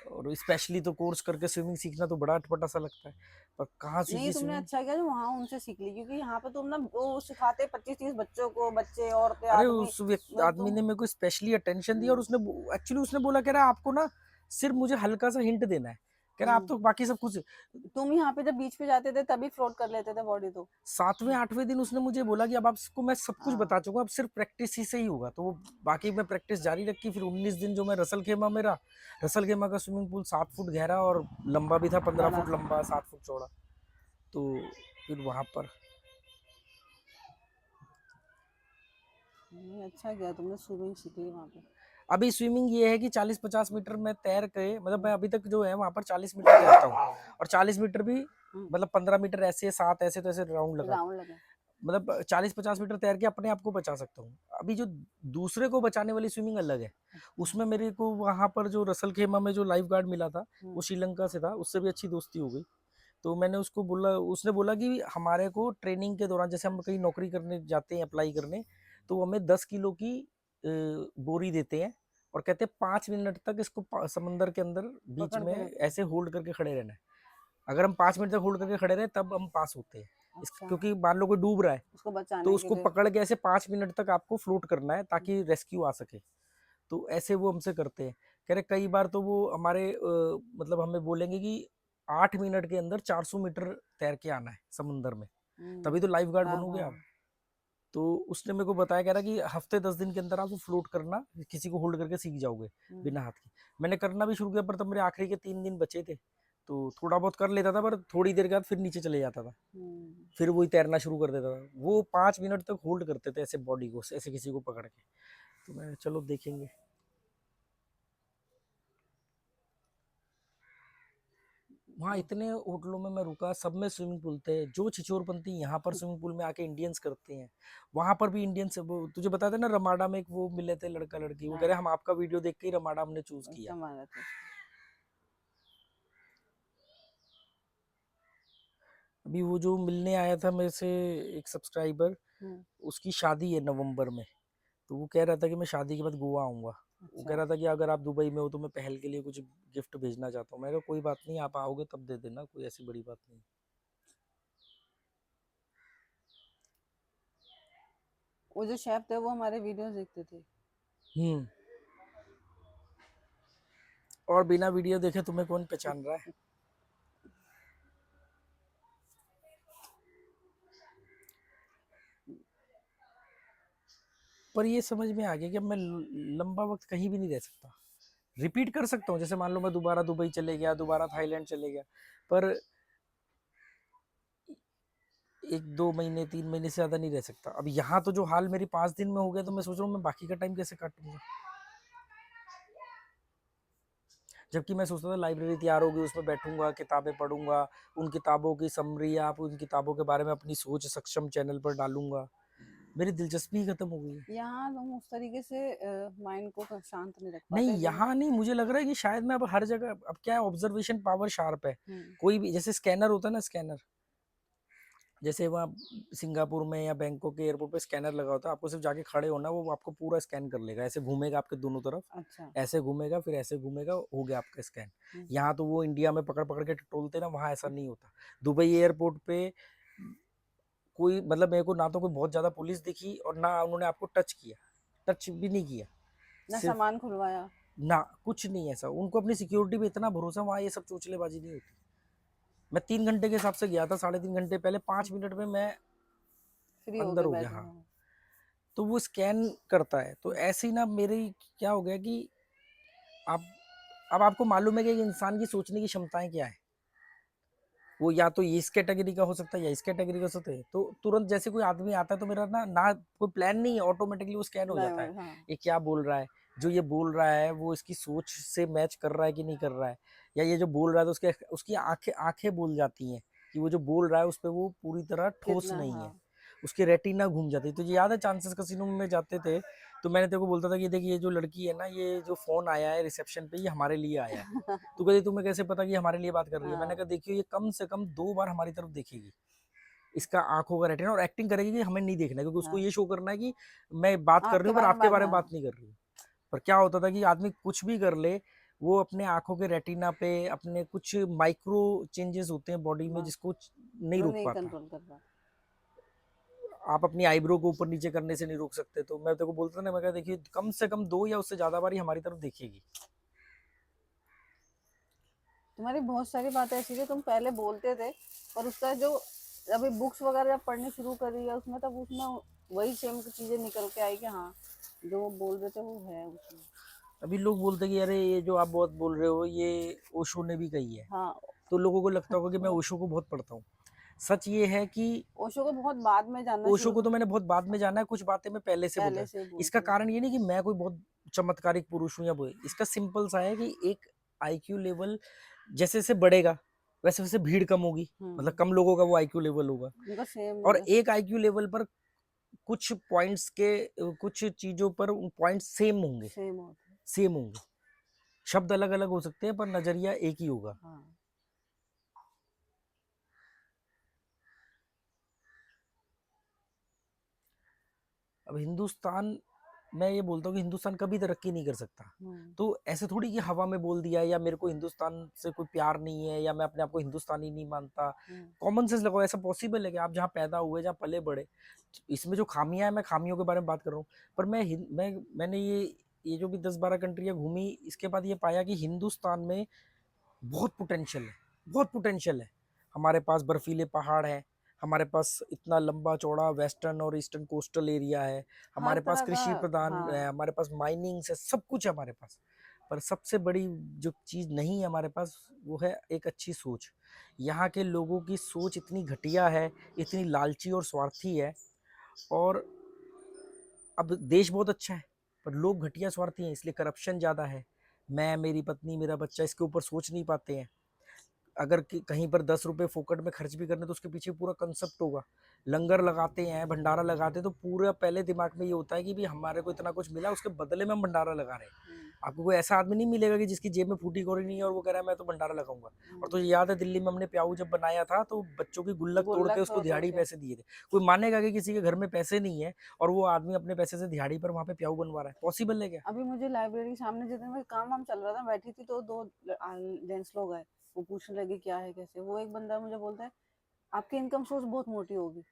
और स्पेशली तो कोर्स करके स्विमिंग सीखना तो बड़ा अटपटा सा लगता है, पर कहाँ नहीं सीखी तुमने स्विमिंग। अच्छा किया जो वहां उनसे सीख ली, क्योंकि यहाँ पे तुम ना वो सिखाते 25-30 बच्चों को, बच्चे औरतें अरे आदमी, उस मतलब आदमी तुम ने मेरे को स्पेशली अटेंशन दिया, और हम्म, उसने एक्चुअली उसने बोला, कह रहा है आपको ना सिर्फ मुझे हल्का सा हिंट देना है, कह रहा है आप हम्म, तो बाकी सब कुछ। तुम यहाँ पे जब बीच पे जाते थे तभी फ्लोट कर लेते थे बॉडी तो। 7वें 8वें दिन उसने मुझे बोला कि अब आपको मैं सब कुछ बता हाँ चुका, अब सिर्फ प्रैक्टिस ही से ही होगा। तो वो बाकी मैं प्रैक्टिस जारी रखी। फिर 19 दिन जो मैं रसल खेमा, मेरा रसल खेमा का स्विमिंग पूल 7 फुट गहरा और लंबा भी था, 15 फुट बड़ा लंबा, 7 फुट चौड़ा। तो फिर वहां पर अच्छा किया तुमने स्विमिंग सीख ली वहां पे। अभी स्विमिंग ये है कि 40-50 मीटर में तैर के, मतलब हम्म, मैं अभी तक जो है वहां पर 40 मीटर तैरता हूँ, और 40 मीटर भी हम्म, मतलब 15 मीटर ऐसे, 7 ऐसे, तो ऐसे राउंड लगा के, राउंड लगा। मतलब 40-50 मीटर तैर के अपने आप को बचा सकता हूँ। अभी जो दूसरे को बचाने वाली स्विमिंग अलग है, अच्छा उसमें मेरे को वहां पर जो रसल खेमा में जो लाइफ गार्ड मिला था, वो हम्म, श्रीलंका से था, उससे भी अच्छी दोस्ती हो गई। तो मैंने उसको बोला, उसने बोला कि हमारे को ट्रेनिंग के दौरान, जैसे हम कहीं नौकरी करने जाते हैं, अप्लाई करने, तो हमें 10 किलो की बोरी देते हैं, और कहते हैं 5 मिनट तक इसको समंदर के अंदर बीच पकड़ में के रख। ऐसे होल्ड करके खड़े रहना है। अगर हम 5 मिनट तक होल्ड करके खड़े रहे तब हम पास होते हैं। अच्छा क्योंकि मान लो कोई डूब रहा है, उसको तो बचाने के उसको लिए। पकड़ के ऐसे 5 मिनट तक आपको फ्लोट करना है ताकि रेस्क्यू आ सके। तो ऐसे वो हमसे करते हैं। कह रहे कई बार तो वो हमारे मतलब हमें बोलेंगे कि 8 मिनट के अंदर 400 मीटर तैर के आना है समुंदर में, तभी तो लाइफ गार्ड हाँ बनोगे आप। हाँ। तो उसने मेरे को बताया, कह रहा कि हफ्ते 10 दिन के अंदर आप वो फ्लोट करना किसी को होल्ड करके सीख जाओगे हम्म, बिना हाथ के। मैंने करना भी शुरू किया, पर तब मेरे आखिरी के 3 दिन बचे थे, तो थोड़ा बहुत कर लेता था, पर थोड़ी देर के बाद फिर नीचे चले जाता था, हम्म। फिर वही तैरना शुरू कर देता था। वो 5 मिनट तक होल्ड करते थे ऐसे बॉडी को, ऐसे किसी को पकड़ के। तो मैं चलो देखेंगे। वहाँ इतने होटलों में मैं रुका, सब में स्विमिंग पूल थे। जो छिछोरपंती यहाँ पर स्विमिंग पूल में आके इंडियंस करते हैं, वहां पर भी इंडियंस। वो तुझे बताया था ना, रमाडा में एक वो मिले थे लड़का लड़की, वो कह हाँ रहे हम आपका वीडियो देख के ही रमाडा हमने चूज किया। अच्छा मारा था उसको। अभी वो जो मिलने आया था मेरे से, एक सब्सक्राइबर, हम्म, उसकी शादी है नवंबर में, तो वो कह रहा था कि मैं शादी के बाद गोवा आऊंगा। वो कह अच्छा रहा था कि अगर आप दुबई में हो तो मैं पहल के लिए कुछ गिफ्ट भेजना चाहता हूँ। मैं कहा कोई बात नहीं, आप आओगे तब दे देना, कोई ऐसी बड़ी बात नहीं। वो जो शेफ थे वो हमारे वीडियोस देखते थे। हम्म। और बिना वीडियो देखे तुम्हें कौन पहचान रहा है? पर ये समझ में आ गया कि अब मैं लंबा वक्त कहीं भी नहीं रह सकता। रिपीट कर सकता हूँ, जैसे मान लो मैं दोबारा दुबई चले गया, दोबारा थाईलैंड चले गया, पर 1-2 महीने 3 महीने से ज्यादा नहीं रह सकता। अब यहाँ तो जो हाल मेरी 5 दिन में हो गया, तो मैं सोच रहा हूँ मैं बाकी का टाइम कैसे काटूंगा। जबकि मैं सोचता था लाइब्रेरी तैयार होगी, उसमें बैठूंगा, किताबें पढ़ूंगा, उन किताबों की समरी, आप उन किताबों के बारे में अपनी सोच सक्षम चैनल पर डालूंगा। मेरी दिलचस्पी ही खत्म हो गई है। यहाँ हम उस तरीके से माइंड को शांत नहीं रख नहीं, पाते बिना। यहाँ नहीं, मुझे लग रहा है कि शायद मैं अब हर जगह, अब क्या है, ऑब्जर्वेशन पावर शार्प है। हम्म, कोई भी जैसे स्कैनर होता है ना, स्कैनर, जैसे वहाँ सिंगापुर में या बैंकॉक के एयरपोर्ट पे स्कैनर लगा होता है, आपको सिर्फ जाके खड़े होना, वो आपको पूरा स्कैन कर लेगा, ऐसे घूमेगा आपके दोनों तरफ, अच्छा ऐसे घूमेगा फिर ऐसे घूमेगा, हो गया आपका स्कैन। हम्म, यहाँ तो वो इंडिया में पकड़ पकड़ के टटोलते ना, वहाँ ऐसा नहीं होता। दुबई एयरपोर्ट पे कोई, मतलब मेरे को ना तो कोई बहुत ज्यादा पुलिस दिखी, और ना उन्होंने आपको टच किया, टच भी नहीं किया। ना सिर्फ, सामान खुलवाया। ना कुछ नहीं, ऐसा उनको अपनी सिक्योरिटी पे इतना भरोसा, वहाँ ये सब चोचलेबाजी नहीं होती। मैं 3 घंटे के हिसाब से गया था, 3.5 घंटे पहले, 5 मिनट में मैं फ्री अंदर होके हो गया। बैठे हाँ, हो। तो वो स्कैन करता है, तो ऐसे ही ना मेरी क्या हो गया कि आप अब आपको मालूम है कि एक इंसान की सोचने की क्षमताएं क्या है, वो या तो इस कैटेगरी का हो सकता है या इस कैटेगरी का हो सकता है। तो तुरंत जैसे कोई आदमी आता है तो मेरा ना ना कोई प्लान नहीं है, ऑटोमेटिकली वो स्कैन हो नहीं जाता है, हाँ ये क्या बोल रहा है, जो ये बोल रहा है वो इसकी सोच से मैच कर रहा है कि नहीं कर रहा है, या ये जो बोल रहा है तो उसके उसकी आंखें आंखें बोल जाती हैं कि वो जो बोल रहा है उस पर वो पूरी तरह ठोस कितना नहीं हाँ है, उसकी रेटिना घूम जाती है। तुझे याद है चांसेस कसिनो में जाते थे तो मैंने तेरे को बोलता था कि देखिए ये जो लड़की है ना, ये जो फोन आया है रिसेप्शन पे, ये हमारे लिए आया है। तू कहती तुम्हें कैसे पता कि हमारे लिए बात कर रही है? मैंने हाँ कहा देखियो ये कम से कम 2 बार हमारी तरफ देखेगी, इसका आंखों का रेटिना, और एक्टिंग करेगी कि हमें नहीं देखना है, क्योंकि उसको हाँ ये शो करना है कि मैं बात कर रही आपके हूँ पर बारे में आपके बात बारे में हाँ बात नहीं कर रही हूँ। पर क्या होता था कि आदमी कुछ भी कर ले, वो अपने आंखों के रेटिना पे अपने कुछ माइक्रो चेंजेस होते हैं बॉडी में हाँ जिसको नहीं वो रोक नहीं पाता। कंट्रोल कर पा आप अपनी आईब्रो को ऊपर नीचे करने से नहीं रोक सकते। तो मैं तेरे को बोलता था ना, मैं कहा देखिए कम से कम 2 या उससे ज्यादा बार ही हमारी तरफ देखेगी। तुम्हारी बहुत सारी बातें ऐसी थी तुम पहले बोलते थे और उसका जो अभी बुक्स वगैरह जब पढ़नी शुरू करी है उसमें तब उसमें वही सेम चीजें निकल के आई कि हाँ जो वो बोल रहे थे वो है उसमें अभी लोग बोलते हैं कि अरे ये जो आप बहुत बोल रहे हो ये ओशो ने भी कही है, हाँ तो लोगों को लगता होगा कि मैं ओशो को बहुत पढ़ता हूँ। सच ये है कि ओशो को बहुत बाद में जानना ओशो शुरू को तो मैंने बहुत बाद में जाना है, कुछ बातें मैं पहले से बोलता पहले है। से इसका बोलते थे कारण ये नहीं कि मैं कोई बहुत चमत्कारिक पुरुष हूँ या वो, इसका सिंपल सा है कि एक आईक्यू लेवल जैसे जैसे बढ़ेगा वैसे वैसे भीड़ कम होगी, मतलब कम लोगों का वो आईक्यू लेवल होगा, उनका सेम और एक आईक्यू लेवल पर कुछ पॉइंट्स के कुछ चीजों पर पॉइंट सेम होंगे, सेम होता है सेम होंगे, शब्द अलग अलग हो सकते हैं पर नजरिया एक ही होगा। हाँ अब हिंदुस्तान, मैं ये बोलता हूँ कि हिंदुस्तान कभी तरक्की नहीं कर सकता। तो ऐसे थोड़ी कि हवा में बोल दिया या मेरे को हिंदुस्तान से कोई प्यार नहीं है या मैं अपने आप को हिंदुस्तानी नहीं मानता। कॉमन सेंस लगाओ, ऐसा पॉसिबल है कि आप जहाँ पैदा हुए, जहाँ पले बड़े, इसमें जो खामियां हैं मैं खामियों के बारे में बात कर रहा हूँ। पर मैंने ये जो भी 10-12 कंट्रियां घूमी, इसके बाद ये पाया कि हिंदुस्तान में बहुत पोटेंशियल है, बहुत पोटेंशियल है। हमारे पास बर्फीले पहाड़ हैं, हमारे पास इतना लंबा चौड़ा वेस्टर्न और ईस्टर्न कोस्टल एरिया है, हर हमारे पास तरह का कृषि प्रधान है, हाँ हमारे पास माइनिंग है, सब कुछ है हमारे पास। पर सबसे बड़ी जो चीज़ नहीं है हमारे पास वो है एक अच्छी सोच। यहाँ के लोगों की सोच इतनी घटिया है, इतनी लालची और स्वार्थी है। और अब देश बहुत अच्छा है पर लोग घटिया स्वार्थी हैं, इसलिए करप्शन ज़्यादा है। मैं, मेरी पत्नी, मेरा बच्चा इसके ऊपर सोच नहीं पाते हैं। अगर कहीं पर 10 रुपए फोकट में खर्च भी करने तो उसके पीछे पूरा कंसेप्ट होगा। लंगर लगाते हैं, भंडारा लगाते हैं तो पूरा पहले दिमाग में ये होता है कि भी हमारे को इतना कुछ मिला, उसके बदले में हम भंडारा लगा रहे हैं। आपको कोई ऐसा आदमी नहीं मिलेगा कि जिसकी जेब में फूटी कौड़ी नहीं है और वो कह रहा है मैं तो भंडारा लगाऊंगा। और तो याद है दिल्ली में हमने प्याऊ जब बनाया था तो बच्चों की गुल्लक तोड़ के गुल्लक उसको तोड़ तोड़ दिहाड़ी के पैसे दिए थे। कोई मानेगा कि किसी के घर में पैसे नहीं है और वो आदमी अपने पैसे से दिहाड़ी पर वहां पे प्याऊ बनवा रहा है? पॉसिबल है क्या? अभी मुझे लाइब्रेरी के सामने जितने में काम वाम चल रहा था बैठी थी तो दो जेंट्स लोग आए वो पूछने लगे क्या है कैसे वो एक बंदा मुझे बोलता है आपकी इनकम सोर्स बहुत मोटी होगी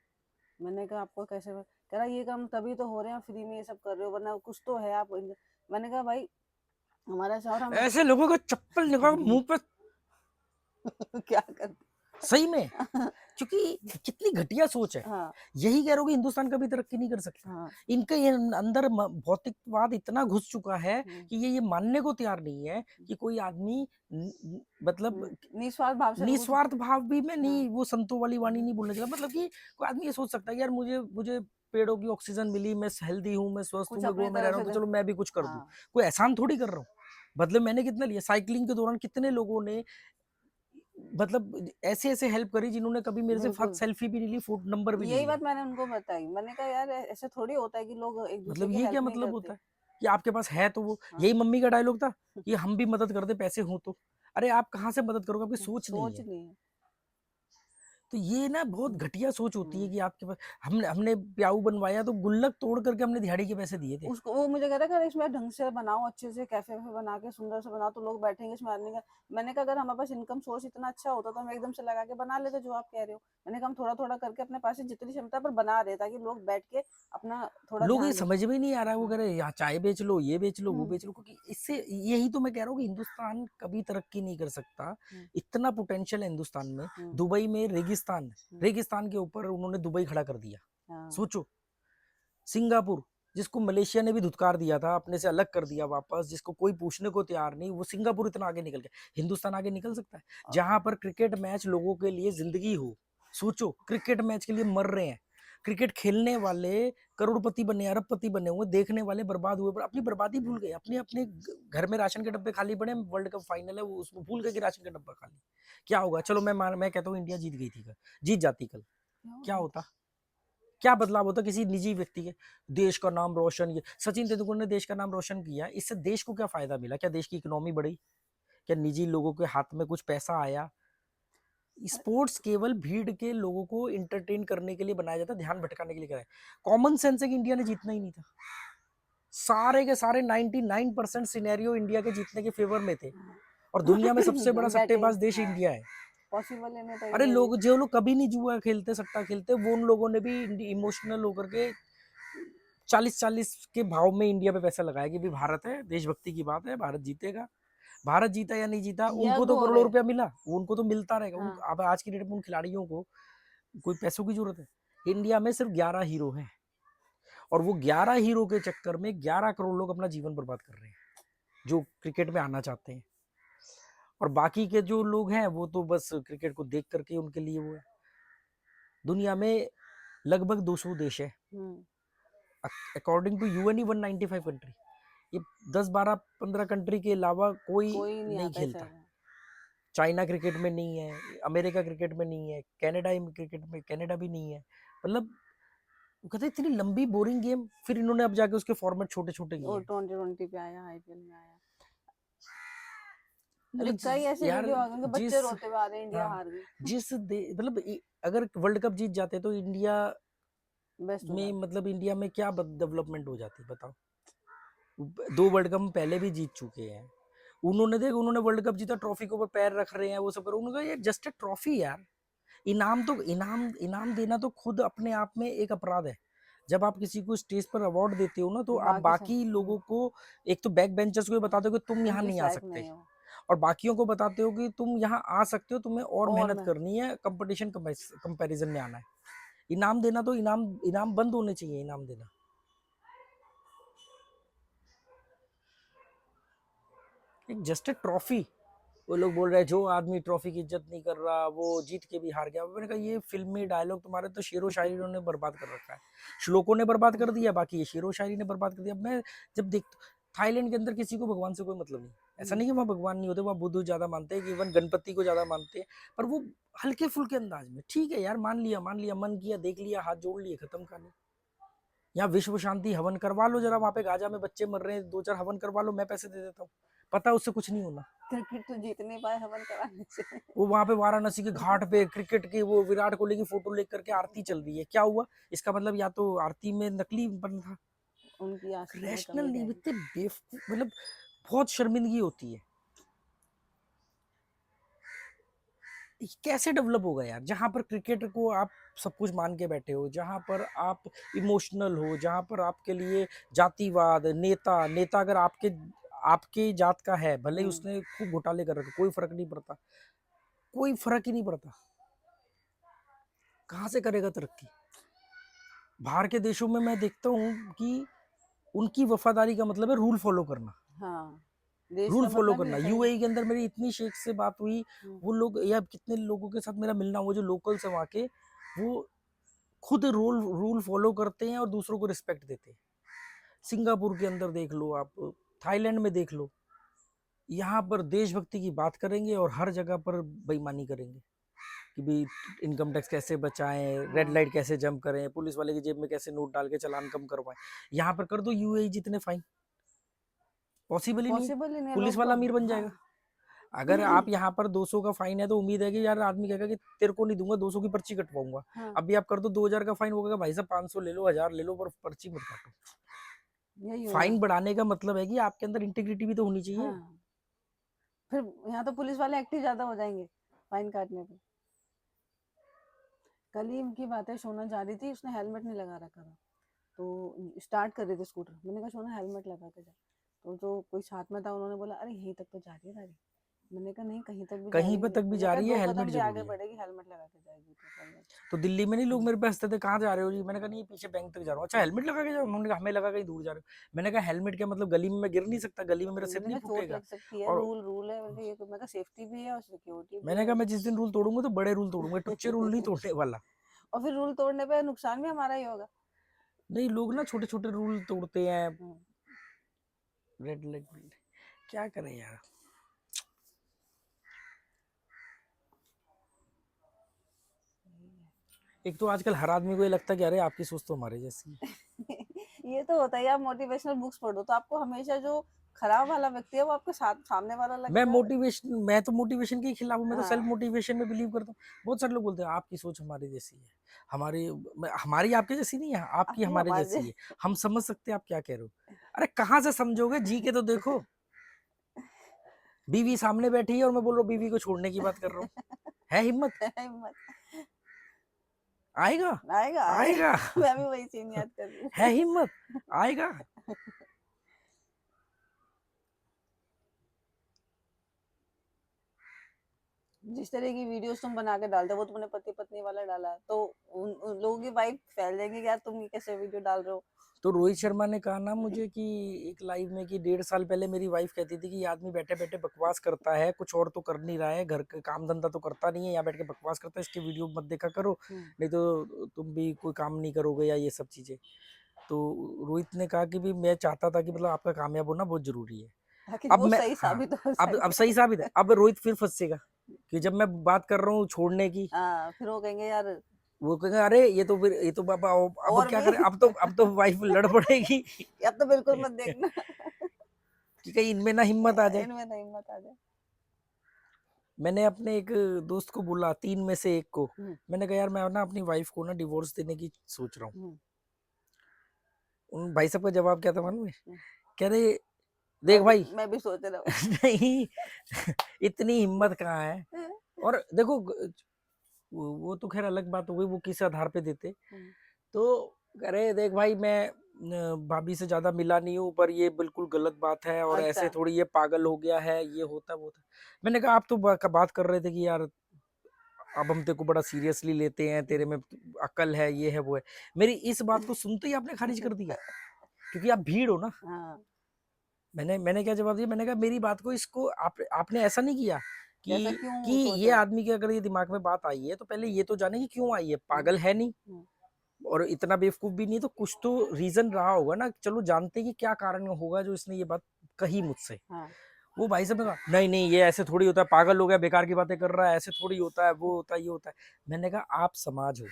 मैंने कहा आपको कैसे कह रहा ये काम तभी तो हो रहे हैं फ्री में ये सब कर रहे हो वरना कुछ तो है आप मैंने कहा भाई हमारा शहर हम ऐसे लोगों को चप्पल निकाल मुंह पे। क्या कर सही में, क्योंकि कितनी घटिया सोच है। हाँ यही कह रहा हूँ कि हिंदुस्तान कभी तरक्की नहीं कर सकता। हाँ इनके ये अंदर भौतिकवाद इतना घुस चुका है हम्म, कि ये मानने को तैयार नहीं है कि कोई आदमी मतलब निस्वार्थ भाव से कुछ निस्वार्थ भाव भी में हाँ नहीं, वो संतों वाली वाणी नहीं बोलने चाहिए। मतलब कि कोई आदमी ये सोच सकता है कि यार मुझे मुझे पेड़ों की ऑक्सीजन मिली, मैं हेल्दी हूँ, मैं स्वस्थ हूँ, कुछ मैं अपनी गोवा में रह तरफ रहा से हूँ, तो दे चलो मैं भी कुछ कर दूं। हाँ कोई एहसान थोड़ी कर रहा हूँ। बदले मैंने कितना लिया, साइकिलिंग के दौरान कितने लोगों ने मतलब ऐसे ऐसे हेल्प करी जिन्होंने कभी मेरे से बिल्कुल सेल्फी भी नहीं ली, फोन नंबर भी नहीं यही लिया। बात मैंने उनको बताई मैंने कहा यार ऐसे थोड़ी होता है कि लोग एक दूसरे मतलब की ये क्या हेल्प नहीं मतलब करते होता है कि आपके पास है तो वो, हाँ यही मम्मी का डायलॉग था कि हम भी मदद कर दे पैसे हों तो। अरे आप कहाँ से मदद करोगे, आपकी सोच नहीं सोच है। नहीं है तो ये ना बहुत हम्म, घटिया सोच होती है हम्म। कि आपके पास, हमने हमने प्याऊ बनवाया तो गुल्लक तोड़ करके हमने दिहाड़ी के पैसे दिए थे। उसको वो मुझे कह रहा है इसमें ढंग से बनाओ अच्छे से कैफे वैफे बना के सुंदर से बनाओ तो लोग बैठेंगे इसमें आदमी का मैंने कहा अगर हमारे पास इनकम सोर्स इतना अच्छा होता तो हम एकदम से लगा के बना लेते जो आप कह रहे हो मैंने कहा हम थोड़ा थोड़ा करके अपने पास से जितनी क्षमता पर बना रहे ताकि लोग बैठ के अपना थोड़ा लोग ये ध्यान दें समझ में ही नहीं आ रहा है, वो कह हाँ रहे हैं यहाँ चाय बेच लो, ये बेच लो, वो हम्म, बेच लो, क्योंकि इससे यही तो मैं कह रहा हूँ कि हिंदुस्तान कभी तरक्की नहीं कर सकता। हम्म, इतना पोटेंशियल है हिंदुस्तान में। हम्म, दुबई में रेगिस्तान है, हम्म, रेगिस्तान के ऊपर उन्होंने दुबई खड़ा कर दिया। हाँ सोचो, सिंगापुर जिसको मलेशिया ने भी धुतकार दिया था, अपने से अलग कर दिया वापस, जिसको कोई पूछने को तैयार नहीं, वो सिंगापुर इतना आगे निकल गया। हिंदुस्तान आगे निकल सकता है? जहां पर क्रिकेट मैच लोगों के लिए जिंदगी हो। सोचो, क्रिकेट मैच के लिए मर रहे हैं, क्रिकेट खेलने वाले करोड़पति बने, अरबपति बने हुए, देखने वाले बर्बाद हुए, पर अपनी बर्बादी भूल गए। अपने अपने घर में राशन के डब्बे खाली पड़े, वर्ल्ड कप फाइनल है, वो उसमें भूल गए कि राशन का डब्बा खाली। क्या होगा? चलो मैं कहता हूँ इंडिया जीत गई थी, जीत जाती कल, क्या होता? क्या बदलाव होता किसी निजी व्यक्ति के? देश का नाम रोशन, ये सचिन तेंदुलकर ने देश का नाम रोशन किया, इससे देश को क्या फायदा मिला? क्या देश की इकोनॉमी बढ़ी? क्या निजी लोगों के हाथ में कुछ पैसा आया? स्पोर्ट्स केवल भीड़ के लोगों को इंटरटेन करने के लिए बनाया जाता, ध्यान भटकाने के लिए कराया। कॉमन सेंस है कि इंडिया ने जीतना ही नहीं था। सारे के सारे 99% सिनेरियो इंडिया के जीतने के फेवर में थे, और दुनिया में सबसे बड़ा सट्टेबाज देश इंडिया है। पॉसिबल है नहीं तो अरे ये लोग, जो लोग कभी नहीं जुआ खेलते, सट्टा खेलते, वो उन लोगों ने भी इमोशनल होकर के 40-40 के भाव में इंडिया पे पैसा लगाया कि भाई भारत है, देशभक्ति की बात है, भारत जीतेगा। भारत जीता या नहीं जीता, उनको यंग तो हो करोड़ों रहे। रुपया मिला, वो उनको तो मिलता रहेगा। हाँ। अब आज की डेट में उन खिलाड़ियों को कोई पैसों की जरूरत है? इंडिया में सिर्फ 11 हीरो हैं, और वो 11 हीरो के चक्कर में 11 करोड़ लोग अपना जीवन बर्बाद कर रहे हैं, जो क्रिकेट में आना चाहते हैं। और बाकी के जो लोग हैं वो तो बस क्रिकेट को देख करके उनके लिए वो है। दुनिया में लगभग 200 देश है, अकॉर्डिंग टू यूएन, 195 कंट्री। ये 10-12-15 कंट्री के अलावा कोई कोई नहीं नहीं आता है खेलता। शायद। चाइना क्रिकेट में नहीं है, अमेरिका क्रिकेट में नहीं है, कनाडा क्रिकेट में, कनाडा भी नहीं है। मतलब वो कहते हैं इतनी लंबी बोरिंग गेम, फिर इन्होंने अब जाके उसके फॉर्मेट छोटे छोटे किए और हैं। 2020 पे आया, आईपीएल में आया। अरे मतलब कई ऐसे यार, वीडियो आ गए कि बच्चे जिस रोते हुए आ रहे हैं, इंडिया हाँ हार गई। मतलब अगर वर्ल्ड कप जीत जाते तो इंडिया बेस्ट हो में, जाता। मतलब इंडिया में क्या डेवलपमेंट हो जाती, बताओ? 2 वर्ल्ड कप हम पहले भी जीत चुके हैं। उन्होंने वर्ल्ड कप जीता, ट्रॉफी के ऊपर पैर रख रहे हैं, वो सब कर, उन्होंने कहा यार जस्ट ए ट्रॉफी यार। इनाम देना तो खुद अपने आप में एक अपराध है। जब आप किसी को स्टेज पर अवार्ड देते हो ना, तो आप बाकी सब बाकी लोगों को, एक तो बैक बेंचर्स को बताते हो कि तुम यहाँ तुम नहीं इस आ लायक सकते, नहीं हो। और बाकियों को बताते हो कि तुम यहाँ आ सकते हो, तुम्हें और और मेहनत मैं करनी है, कंपटीशन कंपैरिजन में आना है। इनाम देना तो इनाम बंद होने चाहिए, इनाम देना। एक जस्ट ए ट्रॉफी। वो लोग बोल रहे हैं जो आदमी ट्रॉफी की इज्जत नहीं कर रहा वो जीत के भी हार गया। मैंने कहा ये फिल्मी डायलॉग तुम्हारे तो शेरो शायरी ने बर्बाद कर रखा है, श्लोकों ने बर्बाद कर दिया, बाकी ये शेरो शायरी ने बर्बाद कर दिया। मैं जब देख, थाईलैंड के अंदर किसी को भगवान से कोई मतलब नहीं, ऐसा नहीं कि वहाँ भगवान नहीं होते, वहाँ बुद्ध ज्यादा मानते हैं, कि इवन गणपति को ज्यादा मानते हैं, पर वो हल्के फुल्के अंदाज में। ठीक है यार, मान लिया, मन किया, देख लिया, हाथ जोड़ लिए, खत्म कहानी। यहाँ विश्व शांति हवन करवा लो जरा, वहां पे गाजा में बच्चे मर रहे हैं, 2-4 हवन करवा लो, मैं पैसे दे देता हूँ, पता है उससे कुछ नहीं होना। क्रिकेट तो जीत नहीं पाए हवन कराने से। वो वहां पे वाराणसी के घाट पे क्रिकेट की वो विराट कोहली की फोटो लेकर के आरती चल रही है, क्या हुआ? इसका मतलब या तो आरती में नकली बन था, उनकी आस्था में रैशनल कमी नहीं, रह गई। इतने बेवकूफ, मतलब बहुत शर्मिंदगी होती है। ये कैसे डेवलप होगा यार, जहां पर क्रिकेट को आप सब कुछ मान के बैठे हो, जहां पर आप इमोशनल हो, जहां पर आपके लिए जातिवाद, नेता अगर आपके आपके जात का है, भले ही उसने खूब घोटाले कर रखे, कोई फर्क नहीं पड़ता, कोई फर्क ही नहीं पड़ता। कहाँ से करेगा तरक्की? बाहर के देशों में मैं देखता हूँ कि उनकी वफादारी का मतलब है रूल फॉलो करना, हाँ, देश रूल का फॉलो मतलब ही करना। होता है। यूएई के अंदर मेरी इतनी शेख से बात हुई, वो लोग या कितने लोगों के साथ मेरा मिलना, वो जो लोकल्स है वहाँ के, वो खुद रूल फॉलो करते हैं और दूसरों को रिस्पेक्ट देते हैं। सिंगापुर के अंदर देख लो आप, थाईलैंड में देख लो, यहाँ पर देशभक्ति की बात करेंगे और हर जगह पर बेईमानी करेंगे कि भाई इनकम टैक्स कैसे बचाएं, रेड लाइट कैसे जंप करें, पुलिस वाले की जेब में कैसे नोट डाल के चालान कम करवाएं। यहाँ पर कर दो यूएई जितने फाइन, पॉसिबल ही नहीं, पॉसिबल ही नहीं है, पुलिस लोग वाला तो अमीर बन जाएगा। अगर आप यहाँ पर 200 का फाइन है तो उम्मीद है कि यार आदमी कहेगा कि तेरे को नहीं दूंगा, 200 की पर्ची कटवाऊंगा। हाँ, अभी आप कर दो 2000 का फाइन, होगा भाई साहब 500 ले लो, 1000 ले लो, पर पर्ची मत काटो। यही हो रहा फाइन है। बढ़ाने का मतलब है कि आपके अंदर इंटीग्रिटी भी तो होनी चाहिए। हाँ, फिर यहाँ तो पुलिस वाले एक्टिव ज्यादा हो जाएंगे फाइन काटने पे। कल ही की बात है, सोना जा रही थी, उसने हेलमेट नहीं लगा रखा था, तो स्टार्ट कर रही थी स्कूटर, मैंने कहा सोना हेलमेट लगा के जा। तो जो कोई साथ में था उन्होंने बोला अरे यहीं तक तो जा रही है गाड़ी, मैंने कहा नहीं कहीं तक भी कहीं पे जाएगी, तक भी मैंने जा कहा रही 2 है, हेलमेट कदम भी आगे जरूरी है। बढ़ेगी हेलमेट लगा के जाएगी तो कहीं तो दिल्ली में नहीं लोग मेरे पे हंसते थे, कहाँ जा रहे हो जी? मैंने कहा नहीं पीछे बैंक तक जा रहा हूँ। अच्छा हेलमेट लगा के जाओ? उन्होंने कहा हमें लगा कहीं दूर जा रहे हो। मैंने कहा हेलमेट क्या मतलब गली में मैं गिर नहीं सकता? गली में मेरा सिर मैंने नहीं कहा चोट फूटेगा? लग सकती है, और रूल रूल है, मैं कहा सेफ्टी भी है और सिक्योरिटी भी मैंने है। कहा मैं जिस दिन रूल तोड़ूंगा तो बड़े रूल तोड़ूंगा, टुच्चे रूल नहीं तोड़ने वाला। और फिर रूल तोड़ने पे नुकसान भी हमारा ही होगा। नहीं लोग ना छोटे छोटे रूल तोड़ते हैं, हम्म, रेड लाइट, क्या करें यार। एक तो आजकल हर आदमी को ये लगता है कि अरे आपकी सोच तो हमारे जैसी है। ये तो होता है, आप मोटिवेशनल बुक्स पढ़ो तो आपको हमेशा जो खराब वाला व्यक्ति है वो आपके साथ सामने वाला लगेगा। मैं तो मोटिवेशन के खिलाफ हूँ, मैं तो सेल्फ हाँ, मोटिवेशन में बिलीव करता हूँ। बहुत सारे लोग बोलते हैं आपकी सोच हमारी जैसी है, हमारी हमारी आपके जैसी नहीं है, आपकी आपकी हमारे हमारे जैसी है। हम समझ सकते हैं आप क्या कह रहे हो। अरे कहाँ से समझोगे, जी के तो देखो। बीवी सामने बैठी है और मैं बोल रहा हूँ बीवी को छोड़ने की बात कर रहा हूँ। है हिम्मत? हिम्मत आएगा? आएगा आएगा। आएगा। मैं भी वही सीन याद कर रही है हूँ। हिम्मत? आएगा। जिस तरह की वीडियोस तुम बना के डालते हो वो तुमने पति पत्नी वाला डाला है, तो उन लोगों की वाइफ फैल जाएंगे कि यार तुम ये कैसे वीडियो डाल रहे हो। तो रोहित शर्मा ने कहा ना मुझे कि एक लाइव में कि 1.5 साल पहले मेरी वाइफ कहती थी कि ये आदमी बैठे बैठे बकवास करता है, कुछ और तो कर नहीं रहा है, घर का काम धंधा तो करता नहीं है, यहाँ बैठ के बकवास करता है, इसकी वीडियो मत देखा करो, नहीं तो तुम भी कोई काम नहीं करोगे या ये सब चीजें। तो रोहित ने कहा कि भी मैं चाहता था कि मतलब आपका कामयाब होना बहुत जरूरी है। ताकि अब वो मैं सही हाँ, साबित हो अब सके। सही साबित है। अब रोहित फिर फंसेगा कि जब मैं बात कर रहा हूँ छोड़ने की, हाँ, फिर वो कहेंगे यार वो कहेंगे अरे ये तो फिर ये तो बाबा अब और क्या भी। करें, अब तो वाइफ लड़ पड़ेगी। अब तो बिल्कुल मत देखना। कि कहीं इनमें ना हिम्मत आ जाए। इनमें नहीं हिम्मत आ जाए। मैंने अपने एक दोस्त को बोला, 3 में से एक को, हम्म, मैंने कहा यार मैं ना अपनी वाइफ को ना डिवोर्स देने की सोच रहा हूँ। हम्म, उन भाई साहब का जवाब क्या था मालूम है? हम्म। कह रहे देख भाई। मैं भी सोच रहा हूँ। नहीं, इतनी हिम्मत कहाँ है। और देखो वो तो खैर अलग बात हो गई, वो किस आधार पे देते। तो कह रहे देख भाई मैं भाभी से ज्यादा मिला नहीं हूँ, पर ये बिल्कुल गलत बात है और ऐसे अच्छा। थोड़ी ये पागल हो गया है, ये होता वो होता। मैंने कहा आप तो बात कर रहे थे कि यार अब हम तेरे को बड़ा सीरियसली लेते हैं, तेरे में अकल है, ये है वो है। मेरी इस बात को सुनते ही आपने खारिज कर दिया, क्योंकि आप भीड़ हो ना। हाँ, मैंने क्या जवाब दिया, मैंने कहा मेरी बात को इसको आपने ऐसा नहीं किया ऐसा कि क्यों सोच ये रहा है। आदमी के अगर ये दिमाग में बात आई है तो पहले ये तो जाने कि क्यों आई है, पागल है नहीं हम्म, और इतना बेवकूफ भी नहीं, तो कुछ तो रीजन रहा होगा ना। चलो जानते कि क्या कारण होगा जो इसने ये बात कही मुझसे। हाँ, वो भाई साहब ने कहा नहीं नहीं ये ऐसे थोड़ी होता है, पागल हो गया, बेकार की बातें कर रहा है, ऐसे थोड़ी होता है, वो होता है, ये होता है। मैंने कहा आप समाज हो,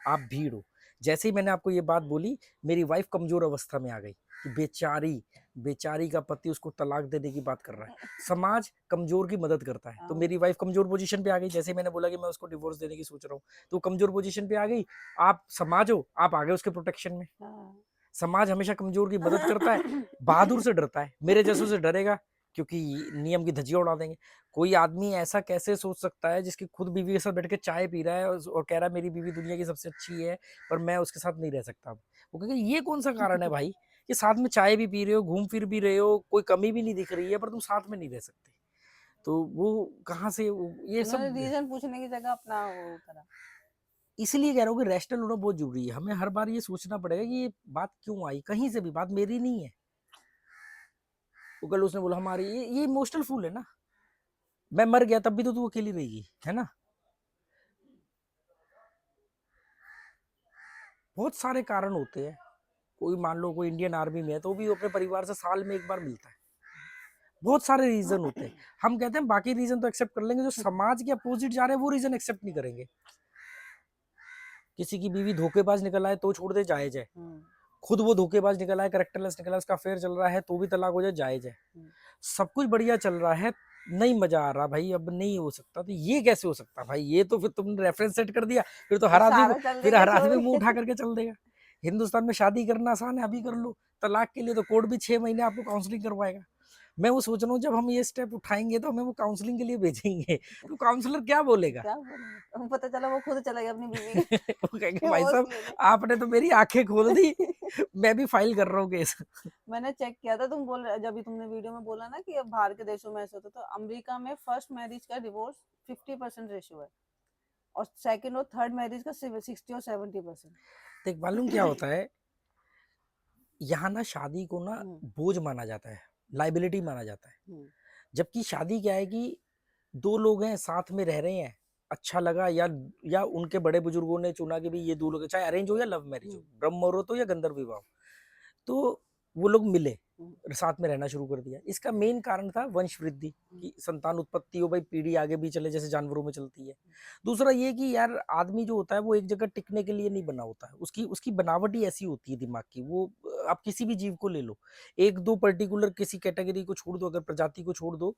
आप भीड़ हो। जैसे ही मैंने आपको ये बात बोली, मेरी वाइफ कमजोर अवस्था में आ गई कि बेचारी बेचारी का पति उसको तलाक देने की बात कर रहा है। समाज कमजोर की मदद करता है, तो हाँ, मेरी वाइफ कमजोर पोजीशन पे आ गई। जैसे ही मैंने बोला कि मैं उसको डिवोर्स देने की सोच रहा हूँ, तो वो कमजोर पोजीशन पे आ गई। आप समाज हो, आप आ गए उसके प्रोटेक्शन में। हाँ। समाज हमेशा कमजोर की मदद करता है, बहादुर से डरता है, मेरे जैसों से डरेगा, क्योंकि नियम की धज्जियां उड़ा देंगे। कोई आदमी ऐसा कैसे सोच सकता है जिसकी खुद बीवी के साथ बैठ के चाय पी रहा है और कह रहा है मेरी बीवी दुनिया की सबसे अच्छी है, पर मैं उसके साथ नहीं रह सकता। वो कहेगा ये कौन सा कारण है भाई, कि साथ में चाय भी पी रहे हो, घूम फिर भी रहे हो, कोई कमी भी नहीं दिख रही है, पर तुम साथ में नहीं रह सकते। तो वो कहाँ से ये उन्होंने सब। रीजन पूछने की जगह अपना वो करा। इसलिए कह रहा हूँ कि रैशनल होना बहुत जरूरी है। हमें हर बार ये सोचना पड़ेगा कि ये बात क्यों आई, कहीं से भी, बात मेरी नहीं है। वो कल उसने बोला हमारी ये इमोशनल फूल है ना। मैं मर गया तब भी तो तू अकेली रहेगी, है ना। बहुत सारे कारण होते हैं। कोई मान लो कोई इंडियन आर्मी में है तो भी वो अपने परिवार से साल में एक बार मिलता है। बहुत सारे रीजन होते हैं। हम कहते हैं बाकी रीजन तो एक्सेप्ट कर लेंगे, जो समाज के अपोजिट जा रहे हैं वो रीजन एक्सेप्ट नहीं करेंगे। किसी की बीवी धोखेबाज निकल आए तो छोड़ दे, जायज है। खुद वो धोखेबाज निकल आए, करेक्टरलेस निकला, उसका अफेयर चल रहा है तो भी तलाक हो जाए, जायज है। सब कुछ बढ़िया चल रहा है, नहीं मजा आ रहा भाई, अब नहीं हो सकता, तो ये कैसे हो सकता भाई? ये तो फिर तुमने रेफरेंस सेट कर दिया, फिर तो फिर हर आदमी सारा चल फिर देगा हर आदमी जो मुंह उठा करके चल देगा। हिंदुस्तान में शादी करना आसान है, अभी कर लो। तलाक के लिए तो कोर्ट भी 6 महीने आपको काउंसलिंग करवाएगा। मैं वो सोच रहा हूँ जब हम ये स्टेप उठाएंगे तो हमें वो काउंसलिंग के लिए भेजेंगे, तो काउंसलर क्या बोलेगा? क्या बोलेंगे? तो पता चला वो खुद चला गया अपनी बीवी के वो कहेंगे भाई डिवोर्स साहब लेने। आपने तो मेरी आंखें खोल दी, मैं भी फाइल कर रहा हूँ केस। मैंने चेक किया था, तुम बोल रहे जब भी तुमने वीडियो में बोला ना कि अब बाहर के देशों में ऐसा होता, तो अमेरिका में फर्स्ट मैरिज का डिवोर्स 50% रेशियो है, और सेकंड और थर्ड मैरिज का 60 और 70%। देख मालूम क्या होता है, यहाँ ना शादी को ना बोझ माना जाता है, लाइबिलिटी माना जाता है। जबकि शादी क्या है कि दो लोग हैं साथ में रह रहे हैं, अच्छा लगा, या उनके बड़े बुजुर्गों ने चुना कि भाई ये दो लोग, चाहे अरेंज हो या लव मैरिज हो, ब्रह्म मुहूर्त हो या गंधर्व विवाह हो, तो वो लोग मिले, साथ में रहना शुरू कर दिया। इसका मेन कारण था वंश वृद्धि, कि संतान उत्पत्ति हो, भाई पीढ़ी आगे भी चले जैसे जानवरों में चलती है। दूसरा ये कि यार आदमी जो होता है वो एक जगह टिकने के लिए नहीं बना होता है, उसकी उसकी बनावट ही ऐसी होती है दिमाग की। वो आप किसी भी जीव को ले लो, एक दो पर्टिकुलर किसी कैटेगरी को छोड़ दो, अगर प्रजाति को छोड़ दो,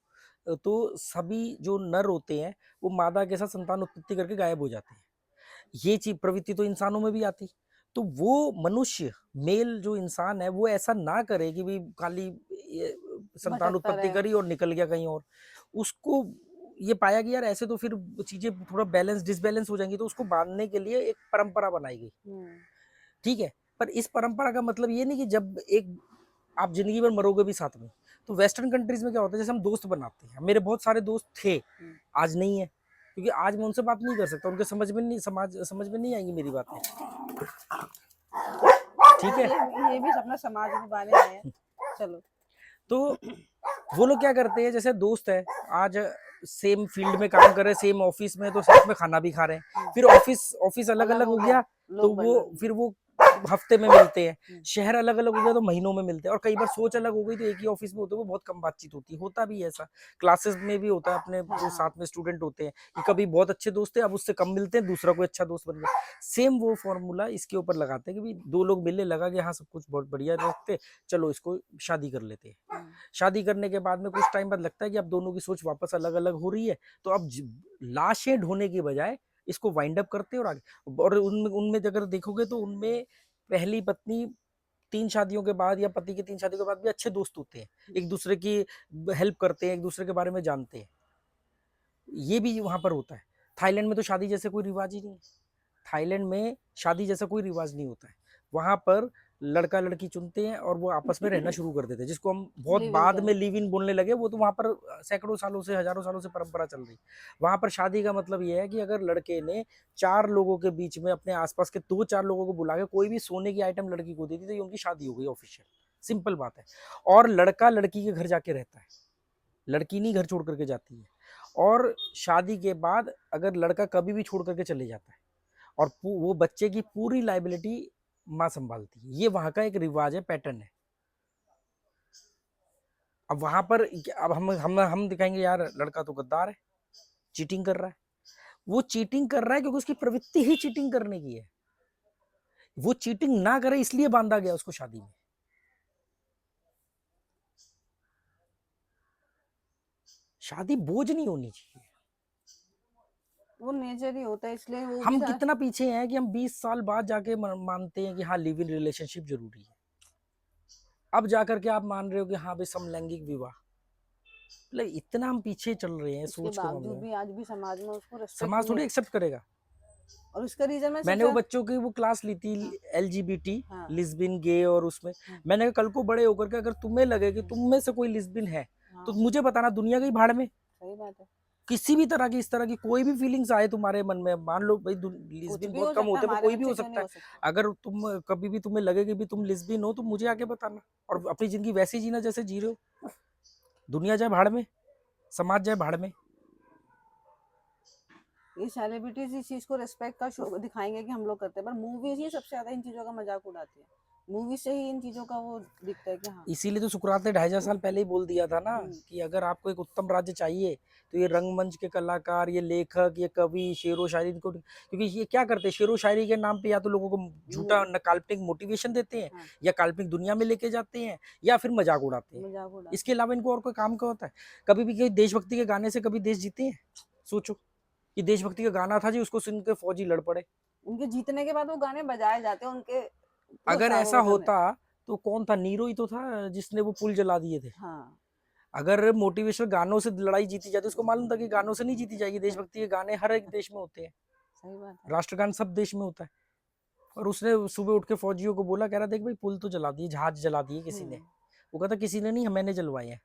तो सभी जो नर होते हैं वो मादा के साथ संतान उत्पत्ति करके गायब हो जाते हैं। ये चीज प्रवृत्ति तो इंसानों में भी आती। तो वो मनुष्य, मेल जो इंसान है, वो ऐसा ना करे कि भाई खाली संतान भटकता उत्पत्ति रहे। करी और निकल गया कहीं और। उसको ये पाया कि यार ऐसे तो फिर चीजें थोड़ा बैलेंस डिसबैलेंस हो जाएंगी, तो उसको बांधने के लिए एक परंपरा बनाई गई। ठीक है, पर इस परंपरा का मतलब ये नहीं कि जब एक आप जिंदगी भर मरोगे भी साथ में। तो वेस्टर्न कंट्रीज में क्या होता है, जैसे हम दोस्त बनाते हैं, मेरे बहुत सारे दोस्त थे, आज नहीं है, क्योंकि आज मैं उनसे बात नहीं कर सकता, उनके समझ में नहीं आएंगी मेरी बातें। ठीक है, ये भी अपना समाज निभाने आए हैं। चलो, तो वो लोग क्या करते हैं, जैसे दोस्त है, आज सेम फील्ड में काम कर रहे हैं, सेम ऑफिस में, तो साथ में खाना भी खा रहे हैं, फिर ऑफिस अलग अलग हो गया, तो वो फिर वो हफ्ते में मिलते हैं। शहर अलग अलग हो गया तो महीनों में मिलते हैं, और कई बार सोच अलग हो गई तो एक ही ऑफिस में होते हैं, वो बहुत कम बातचीत होती है। होता भी है ऐसा, क्लासेस में भी होता है, अपने जो साथ में स्टूडेंट होते हैं कि कभी बहुत अच्छे दोस्त थे, अब उससे कम मिलते हैं, दूसरा कोई अच्छा दोस्त बन गया। सेम वो फॉर्मूला इसके ऊपर लगाते हैं कि भाई दो लोग मिलने लगा कि हाँ सब कुछ बहुत बढ़िया रखते, चलो इसको शादी कर लेते हैं। शादी करने के बाद में कुछ टाइम बाद लगता है कि अब दोनों की सोच वापस अलग अलग हो रही है, तो अब लाशें ढोने की बजाय इसको वाइंड अप करते और आगे। और उनमें उनमें अगर देखोगे तो उनमें पहली पत्नी 3 शादियों के बाद या पति की 3 शादियों के बाद भी अच्छे दोस्त होते हैं, एक दूसरे की हेल्प करते हैं, एक दूसरे के बारे में जानते हैं। ये भी वहां पर होता है। थाईलैंड में तो शादी जैसे कोई रिवाज ही नहीं है। थाईलैंड में शादी जैसा कोई रिवाज नहीं होता है। वहां पर लड़का लड़की चुनते हैं और वो आपस में रहना शुरू कर देते हैं, जिसको हम बहुत बाद में लिव इन बोलने लगे। वो तो वहां पर सैकड़ों सालों से, हजारों सालों से परंपरा चल रही। वहां पर शादी का मतलब ये है कि अगर लड़के ने 4 लोगों के बीच में अपने आसपास के 2-4 लोगों को बुला के कोई भी सोने की आइटम लड़की को दे दी, तो ये उनकी शादी हो गई ऑफिशियल। सिंपल बात है। और लड़का लड़की के घर जाके रहता है, लड़की नहीं घर छोड़ करके जाती है। और शादी के बाद अगर लड़का कभी भी छोड़ करके चले जाता है, और वो बच्चे की पूरी लाइबिलिटी माँ संभालती है। ये वहां का एक रिवाज है, पैटर्न है। अब वहां पर अब हम दिखाएंगे यार लड़का तो गद्दार है, चीटिंग कर रहा है। वो चीटिंग कर रहा है क्योंकि उसकी प्रवृत्ति ही चीटिंग करने की है। वो चीटिंग ना करे इसलिए बांधा गया उसको शादी में। शादी बोझ नहीं होनी चाहिए। वो नेचर ही होता है, इसलिए वो भी हम कितना पीछे हैं कि हम 20 साल बाद जाके मानते हैं कि हाँ लिव इन रिलेशनशिप जरूरी है। अब जाकर के आप मान रहे हो कि हाँ भाई समलैंगिक विवाह, मतलब इतना हम पीछे चल रहे हैं इसके सोच के मामले बावजूद में। भी आज भी समाज में उसको रिस्पेक्ट समाज थोड़ी नहीं है। एक्सेप्ट करेगा। और उसका रीजन मैंने वो बच्चों की वो क्लास ली थी LGBT, लिस्बिन, गे, और उसमें मैंने कहा कल को बड़े होकर के अगर तुम्हें लगे कि तुम में से कोई लिस्बिन है तो मुझे बताना, दुनिया गई भाड़ में। सही बात है। किसी भी तरह की इस तरह की कोई भी फीलिंग्स आए तुम्हारे मन में, मान लो भाई लिस्बिन बहुत कम होते हैं, कोई भी हो सकता है। अगर तुम कभी भी तुम्हें लगे कि भी तुम लिस्बिन हो तो मुझे आके बताना, और अपनी जिंदगी वैसी जीना जैसे जी रहे हो। दुनिया जाए भाड़ में, समाज जाए भाड़ में। ये सेलिब्रिटीज इस चीज को रिस्पेक्ट का शो दिखाएंगे कि हम लोग करते हैं, पर मूवीज ही सबसे ज्यादा इन चीजों का मजाक उड़ाती है। मूवी से ही इन चीजों का वो दिखता है कि हाँ। इसीलिए तो सुकरात ने 2,500 साल पहले ही बोल दिया था ना कि अगर आपको एक उत्तम राज्य चाहिए तो ये रंगमंच के कलाकार, ये लेखक, ये कवि, शेरो शायरी को, क्योंकि ये क्या करते हैं शेरो शायरी के नाम पे या तो लोगों को झूठा काल्पनिक मोटिवेशन देते हैं, या काल्पनिक दुनिया में लेके जाते हैं, या फिर मजाक उड़ाते हैं। इसके अलावा इनको और कोई काम क्या होता है? कभी भी देशभक्ति के गाने से कभी देश जीते हैं? सोचो कि देशभक्ति का गाना था जी, उसको सुन के फौजी लड़ पड़े। उनके जीतने के बाद वो गाने बजाए जाते हैं उनके। अगर ऐसा होता तो कौन था? नीरो ही तो था जिसने वो पुल जला दिए थे। हाँ। अगर मोटिवेशनल गानों से लड़ाई जीती जाती, उसको मालूम था कि गानों से नहीं जीती जाएगी। देशभक्ति के गाने हर एक देश में होते हैं, सही बात है। राष्ट्रगान सब देश में होता है। और उसने सुबह उठ के फौजियों को बोला, कह रहा देख भाई पुल तो जला दिए, जहाज जला दिए किसी ने। वो कहता किसी ने नहीं, मैंने जलवाए हैं।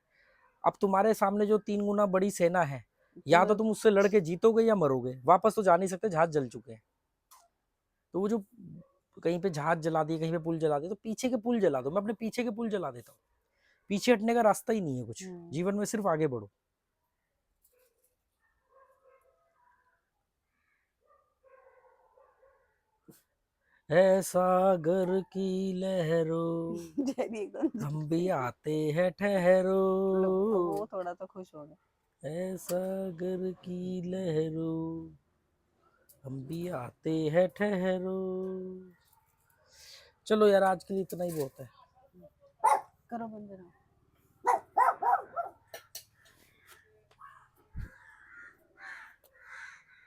अब तुम्हारे सामने जो 3 गुना बड़ी सेना है, या तो तुम उससे लड़के जीतोगे या मरोगे, वापस तो जा नहीं सकते, जहाज जल चुके हैं। तो वो जो कहीं पे जहाज जला दिए, कहीं पे पुल जला दिए, तो पीछे के पुल जला दो। मैं अपने पीछे के पुल जला देता हूँ। पीछे हटने का रास्ता ही नहीं है कुछ, जीवन में सिर्फ आगे बढ़ो। है सागर की लहरों जेरी एकदम हम भी आते हैं ठहरो, वो थोड़ा तो खुश हो गया। है सागर की लहरों हम भी आते हैं ठहरो। चलो यार, आज के लिए इतना ही बहुत है। करो बंद।